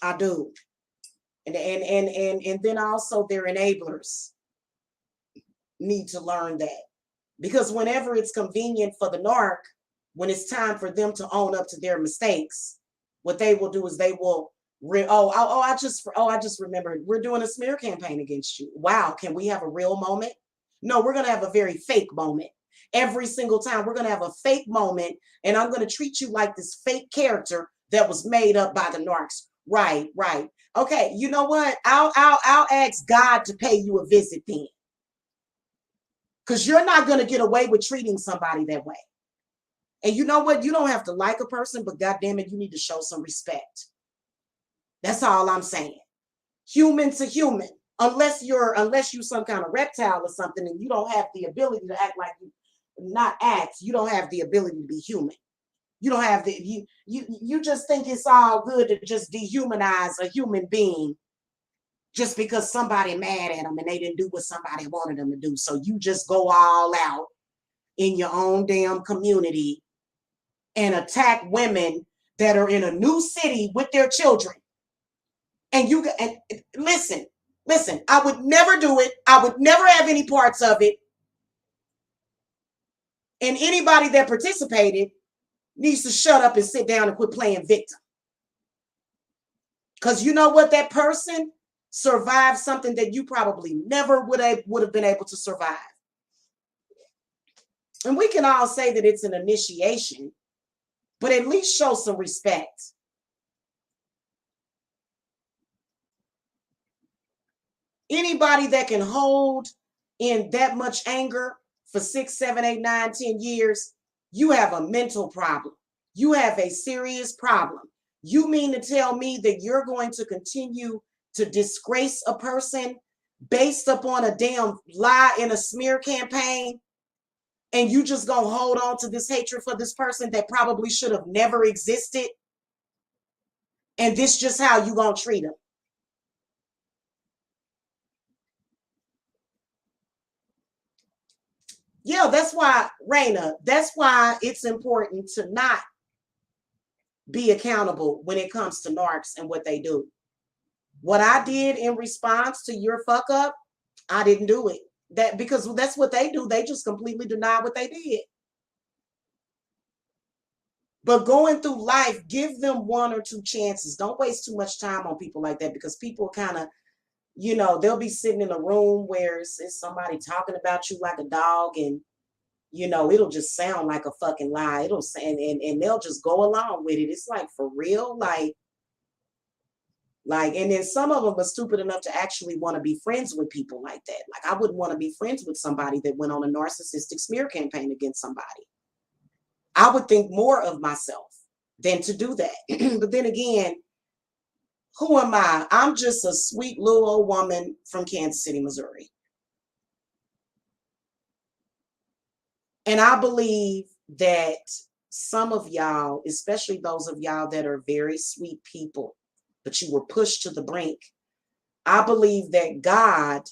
I do. And then also their enablers need to learn that. Because whenever it's convenient for the narc, when it's time for them to own up to their mistakes, what they will do is they will I just remembered, we're doing a smear campaign against you. Wow, can we have a real moment? No, we're going to have a very fake moment. Every single time we're going to have a fake moment, and I'm going to treat you like this fake character that was made up by the narcs. Right, right. Okay, you know what? I'll ask God to pay you a visit then. Because you're not going to get away with treating somebody that way. And you know what? You don't have to like a person, but goddamn it, you need to show some respect. That's all I'm saying. Human to human. Unless you're some kind of reptile or something, and you don't have the ability to act like you don't have the ability to be human. You don't have you just think it's all good to just dehumanize a human being just because somebody mad at them and they didn't do what somebody wanted them to do. So you just go all out in your own damn community and attack women that are in a new city with their children. And listen, I would never do it. I would never have any parts of it. And anybody that participated needs to shut up and sit down and quit playing victim. Because you know what? That person survived something that you probably never would have been able to survive. And we can all say that it's an initiation, but at least show some respect. Anybody that can hold in that much anger for 6, 7, 8, 9, 10 years, you have a mental problem. You have a serious problem. You mean to tell me that you're going to continue to disgrace a person based upon a damn lie in a smear campaign? And you just gonna hold on to this hatred for this person that probably should have never existed? And this just how you gonna treat them? Yeah, that's why, Raina, that's why it's important to not be accountable when it comes to narcs and what they do. What I did in response to your fuck up, I didn't do it. That because that's what they do. They just completely deny what they did. But going through life, give them 1 or 2 chances. Don't waste too much time on people like that, because people kind of, you know, they'll be sitting in a room where it's somebody talking about you like a dog, and you know, it'll just sound like a fucking lie. It'll say, and they'll just go along with it. It's like, for real, like, and then some of them are stupid enough to actually want to be friends with people like that. Like, I wouldn't want to be friends with somebody that went on a narcissistic smear campaign against somebody. I would think more of myself than to do that. But then again, who am I? I'm just a sweet little old woman from Kansas City, Missouri. And I believe that some of y'all, especially those of y'all that are very sweet people, but you were pushed to the brink, I believe that God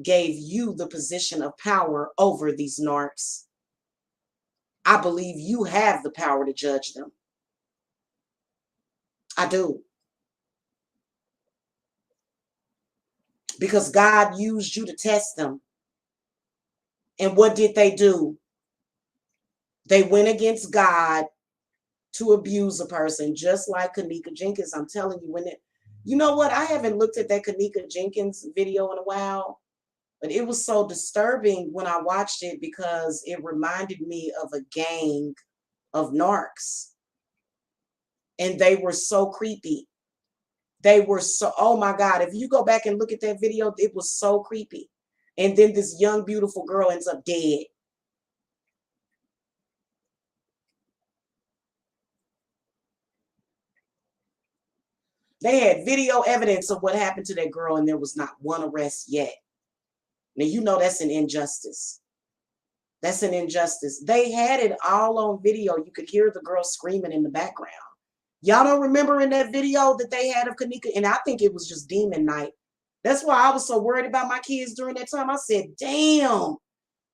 gave you the position of power over these narcs. I believe you have the power to judge them. I do. Because God used you to test them. And what did they do? They went against God to abuse a person, just like Kanika Jenkins. I'm telling you, you know what? I haven't looked at that Kanika Jenkins video in a while, but it was so disturbing when I watched it, because it reminded me of a gang of narcs. And they were so creepy. They were so, oh my God, if you go back and look at that video, it was so creepy. And then this young, beautiful girl ends up dead. They had video evidence of what happened to that girl, and there was not one arrest yet. Now, you know that's an injustice. That's an injustice. They had it all on video. You could hear the girl screaming in the background. Y'all don't remember in that video that they had of Kanika? And I think it was just demon night. That's why I was so worried about my kids during that time. I said, damn,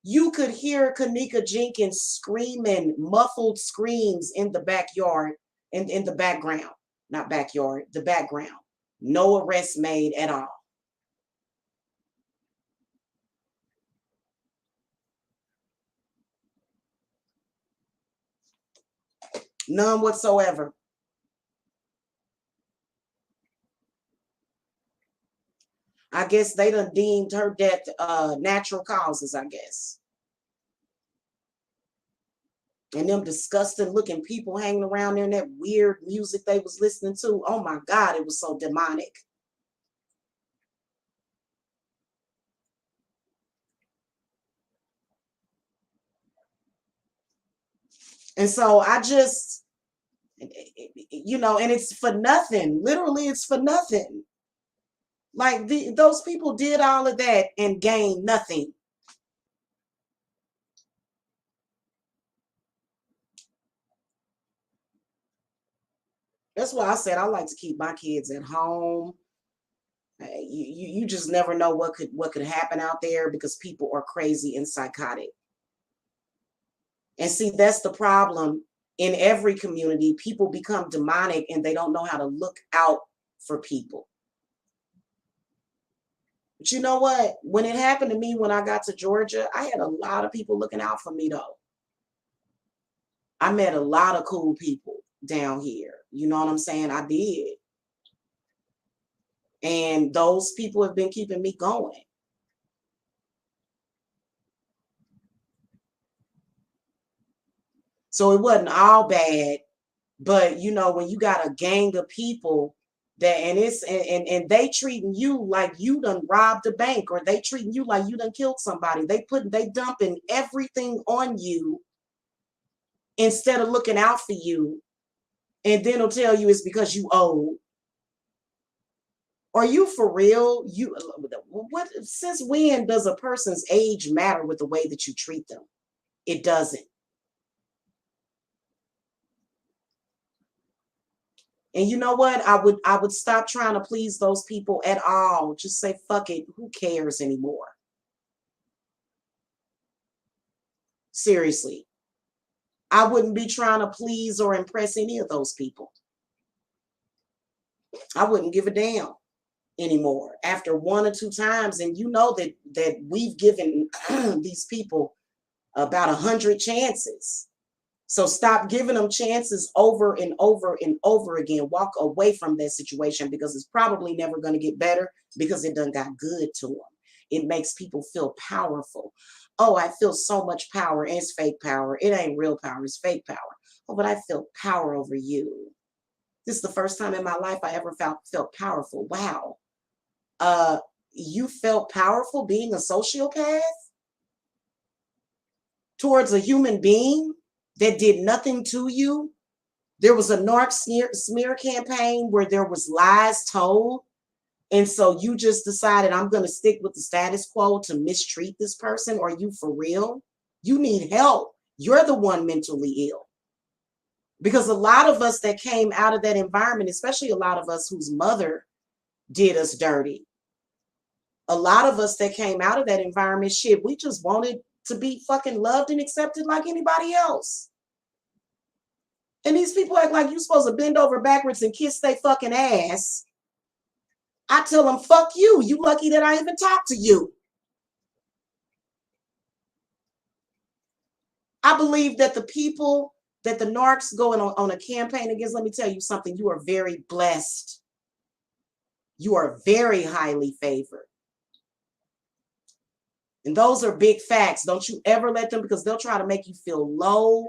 you could hear Kanika Jenkins screaming, muffled screams in the backyard, in the background. Not backyard, the background. No arrest made at all. None whatsoever. I guess they done deemed her death natural causes, I guess. And them disgusting looking people hanging around there, and that weird music they was listening to. Oh my God, it was so demonic. And so I just, you know, and it's for nothing. Literally, it's for nothing. Like those people did all of that and gained nothing. That's why I said I like to keep my kids at home. You just never know what could happen out there, because people are crazy and psychotic. And see, that's the problem in every community. People become demonic and they don't know how to look out for people. But you know what? When it happened to me when I got to Georgia, I had a lot of people looking out for me though. I met a lot of cool people down here. You know what I'm saying? I did. And those people have been keeping me going. So it wasn't all bad, but you know, when you got a gang of people that, and it's and they treating you like you done robbed a bank, or they treating you like you done killed somebody. They dumping everything on you instead of looking out for you, and then they'll tell you it's because you owe. Are you for real? You what? Since when does a person's age matter with the way that you treat them? It doesn't. And you know what? I would stop trying to please those people at all. Just say fuck it. Who cares anymore? Seriously. I wouldn't be trying to please or impress any of those people. I wouldn't give a damn anymore after one or two times. And you know that we've given these people about 100 chances. So stop giving them chances over and over and over again. Walk away from that situation, because it's probably never going to get better, because it done got good to them. It makes people feel powerful. Oh, I feel so much power. And it's fake power. It ain't real power. It's fake power. Oh, but I feel power over you. This is the first time in my life I ever felt powerful. Wow. You felt powerful being a sociopath towards a human being that did nothing to you? There was a smear campaign where there was lies told. And so you just decided, I'm going to stick with the status quo to mistreat this person? Or are you for real? You need help. You're the one mentally ill. Because a lot of us that came out of that environment, especially a lot of us whose mother did us dirty, a lot of us that came out of that environment, shit, we just wanted to be fucking loved and accepted like anybody else. And these people act like you're supposed to bend over backwards and kiss their fucking ass. I tell them, fuck you. You lucky that I even talk to you. I believe that the people that the narcs go on a campaign against, let me tell you something, you are very blessed. You are very highly favored. And those are big facts. Don't you ever let them, because they'll try to make you feel low.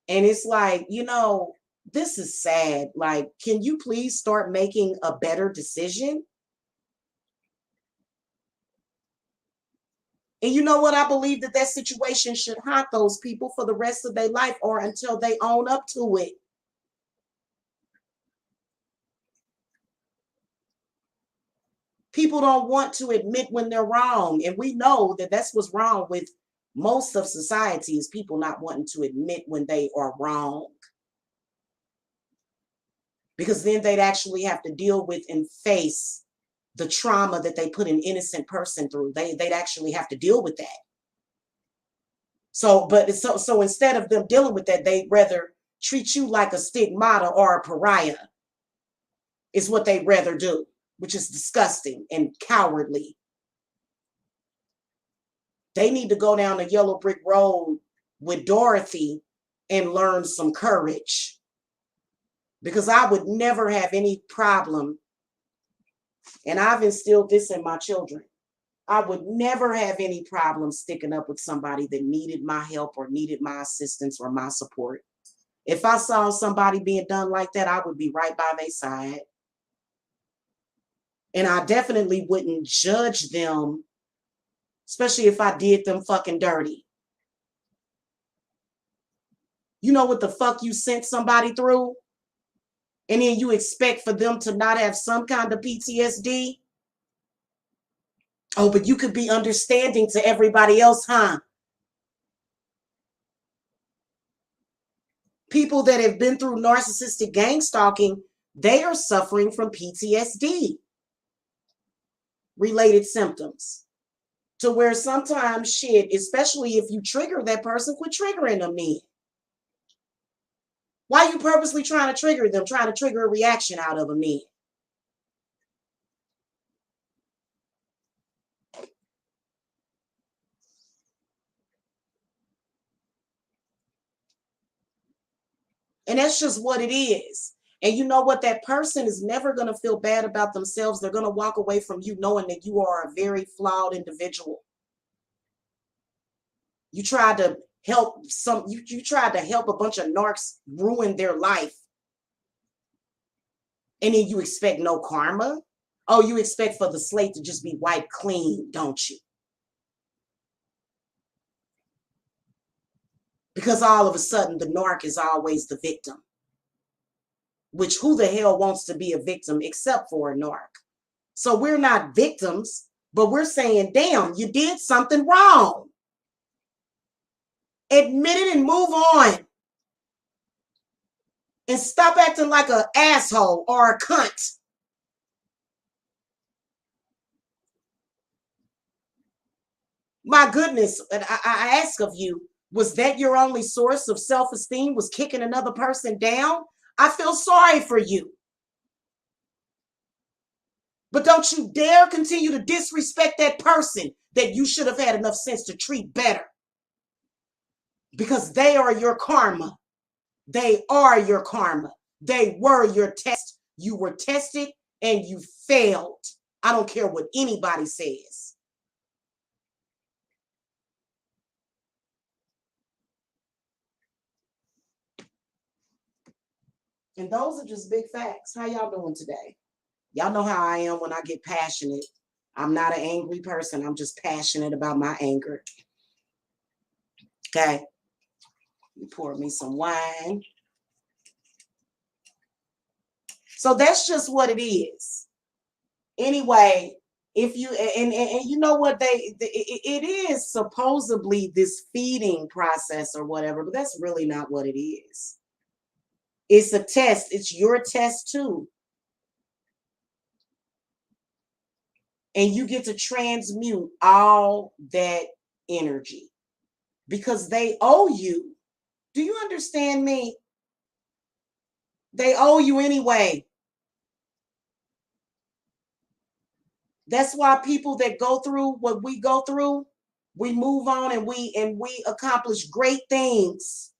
And it's like, you know, this is sad. Like, can you please start making a better decision? And you know what? I believe that situation should haunt those people for the rest of their life, or until they own up to it. People don't want to admit when they're wrong. And we know that that's what's wrong with most of society, is people not wanting to admit when they are wrong. Because then they'd actually have to deal with and face the trauma that they put an innocent person through. They'd actually have to deal with that. So instead of them dealing with that, they'd rather treat you like a stigmata or a pariah, is what they'd rather do, which is disgusting and cowardly. They need to go down the yellow brick road with Dorothy and learn some courage. Because I would never have any problem, and I've instilled this in my children, I would never have any problem sticking up with somebody that needed my help or needed my assistance or my support. If I saw somebody being done like that, I would be right by their side. And I definitely wouldn't judge them, especially if I did them fucking dirty. You know what the fuck you sent somebody through? And then you expect for them to not have some kind of PTSD? Oh, but you could be understanding to everybody else, huh? People that have been through narcissistic gang stalking, they are suffering from PTSD related symptoms. To where sometimes shit, especially if you trigger that person, quit triggering them then. Why are you purposely trying to trigger them, trying to trigger a reaction out of them then? And that's just what it is. And you know what? That person is never going to feel bad about themselves. They're going to walk away from you knowing that you are a very flawed individual. You tried to help you tried to help a bunch of narcs ruin their life. And then you expect no karma? Oh, you expect for the slate to just be wiped clean, don't you? Because all of a sudden the narc is always the victim. Which, who the hell wants to be a victim except for a narc? So we're not victims, but we're saying, damn, you did something wrong. Admit it and move on. And stop acting like an asshole or a cunt. My goodness, I ask of you, Was that your only source of self-esteem, was kicking another person down? I feel sorry for you. But don't you dare continue to disrespect that person that you should have had enough sense to treat better. Because they are your karma. They are your karma. They were your test. You were tested and you failed. I don't care what anybody says. And those are just big facts. How y'all doing today? Y'all know how I am when I get passionate. I'm not an angry person. I'm just passionate about my anger. Okay. You pour me some wine. So that's just what it is. Anyway, if you and you know what it is supposedly this feeding process or whatever, but that's really not what it is. It's a test. It's your test too. And you get to transmute all that energy because they owe you. Do you understand me? They owe you anyway. That's why people that go through what we go through, we move on and we accomplish great things.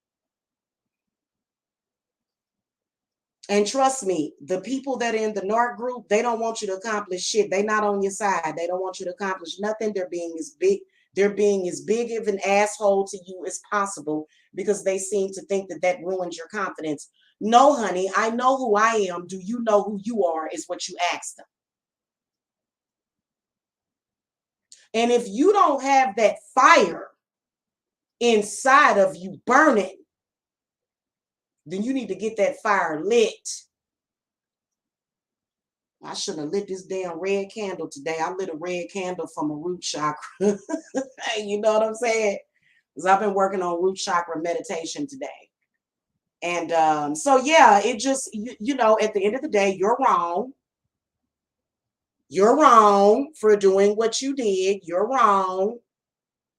And trust me, the people that are in the NARC group, they don't want you to accomplish shit. They're not on your side. They don't want you to accomplish nothing. They're being as big of an asshole to you as possible because they seem to think that ruins your confidence. No, honey, I know who I am. Do you know who you are is what you ask them. And if you don't have that fire inside of you burning, then you need to get that fire lit. I shouldn't have lit this damn red candle today. I lit a red candle from a root chakra. You know what I'm saying? Because I've been working on root chakra meditation today. And so, yeah, it just, you know, at the end of the day, you're wrong. You're wrong for doing what you did. You're wrong.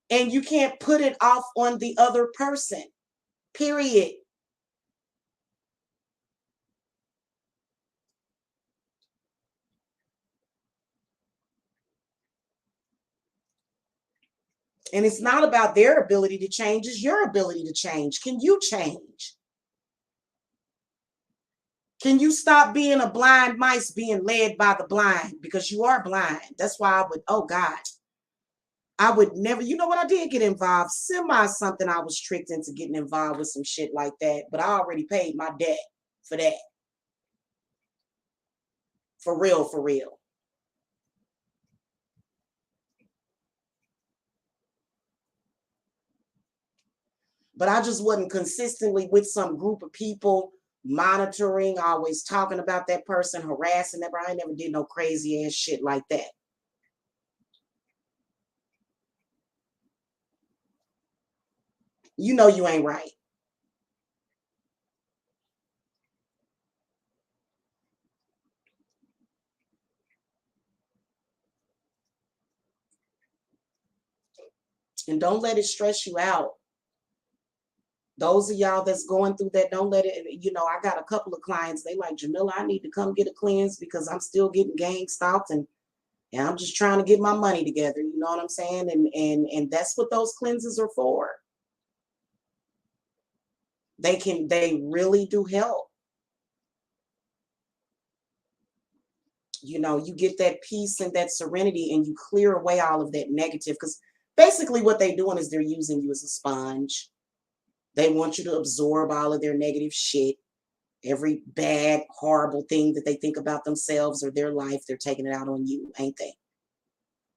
And you can't put it off on the other person, period. And it's not about their ability to change, it's your ability to change. Can you change? Can you stop being a blind mice being led by the blind? Because you are blind. That's why I would, oh God, I would never, you know what, I did get involved. Something I was tricked into getting involved with some shit like that. But I already paid my debt for that. For real, for real. But I just wasn't consistently with some group of people monitoring, always talking about that person, harassing them. I never did no crazy ass shit like that. You know you ain't right. And don't let it stress you out. Those of y'all that's going through that, don't let it, you know, I got a couple of clients, they like, Jamila, I need to come get a cleanse because I'm still getting gang stalked and I'm just trying to get my money together. You know what I'm saying? And that's what those cleanses are for. They really do help. You know, you get that peace and that serenity and you clear away all of that negative, because basically what they're doing is they're using you as a sponge. They want you to absorb all of their negative shit. Every bad, horrible thing that they think about themselves or their life, they're taking it out on you, ain't they?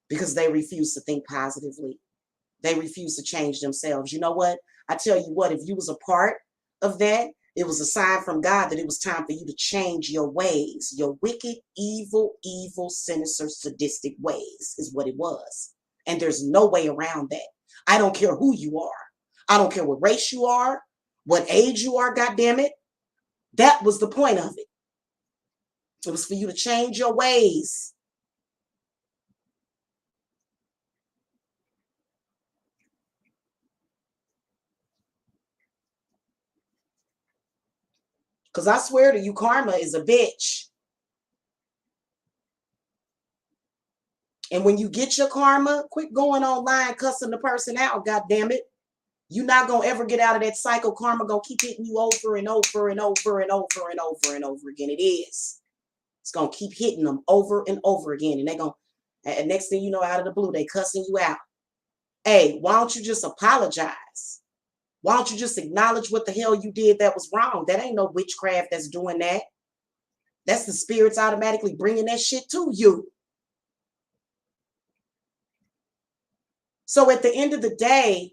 Because they refuse to think positively. They refuse to change themselves. You know what? I tell you what, if you was a part of that, it was a sign from God that it was time for you to change your ways. Your wicked, evil, sinister, sadistic ways is what it was. And there's no way around that. I don't care who you are. I don't care what race you are, what age you are, goddamn it. That was the point of it. It was for you to change your ways. Because I swear to you, karma is a bitch. And when you get your karma, quit going online cussing the person out, God damn it. You're not going to ever get out of that cycle. Karma going to keep hitting you over and over and over and over and over and over again. It is. It's going to keep hitting them over and over again. And they're going to, and next thing you know, out of the blue, they cussing you out. Hey, why don't you just apologize? Why don't you just acknowledge what the hell you did that was wrong? That ain't no witchcraft that's doing that. That's the spirits automatically bringing that shit to you. So at the end of the day,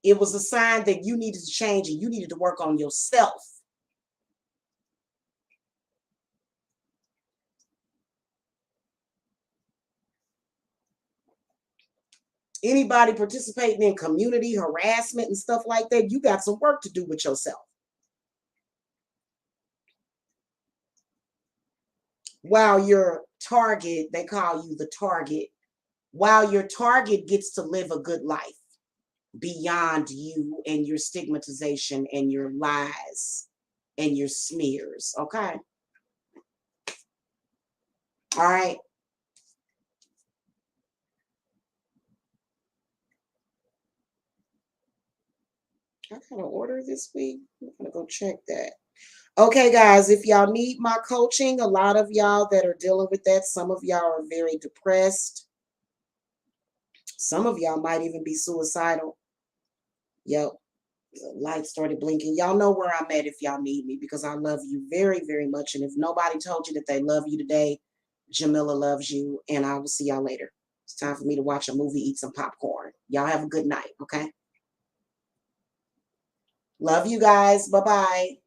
it was a sign that you needed to change and you needed to work on yourself. Anybody participating in community harassment and stuff like that, you got some work to do with yourself. While your target, they call you the target, while your target gets to live a good life beyond you and your stigmatization and your lies and your smears. Okay. All right. I got an order this week. I'm gonna go check that. Okay, guys, if y'all need my coaching, a lot of y'all that are dealing with that, some of y'all are very depressed. Some of y'all might even be suicidal. Yep. The light started blinking. Y'all know where I'm at if y'all need me, because I love you very, very much. And if nobody told you that they love you today, Jamila loves you. And I will see y'all later. It's time for me to watch a movie, eat some popcorn. Y'all have a good night, okay? Love you guys. Bye-bye.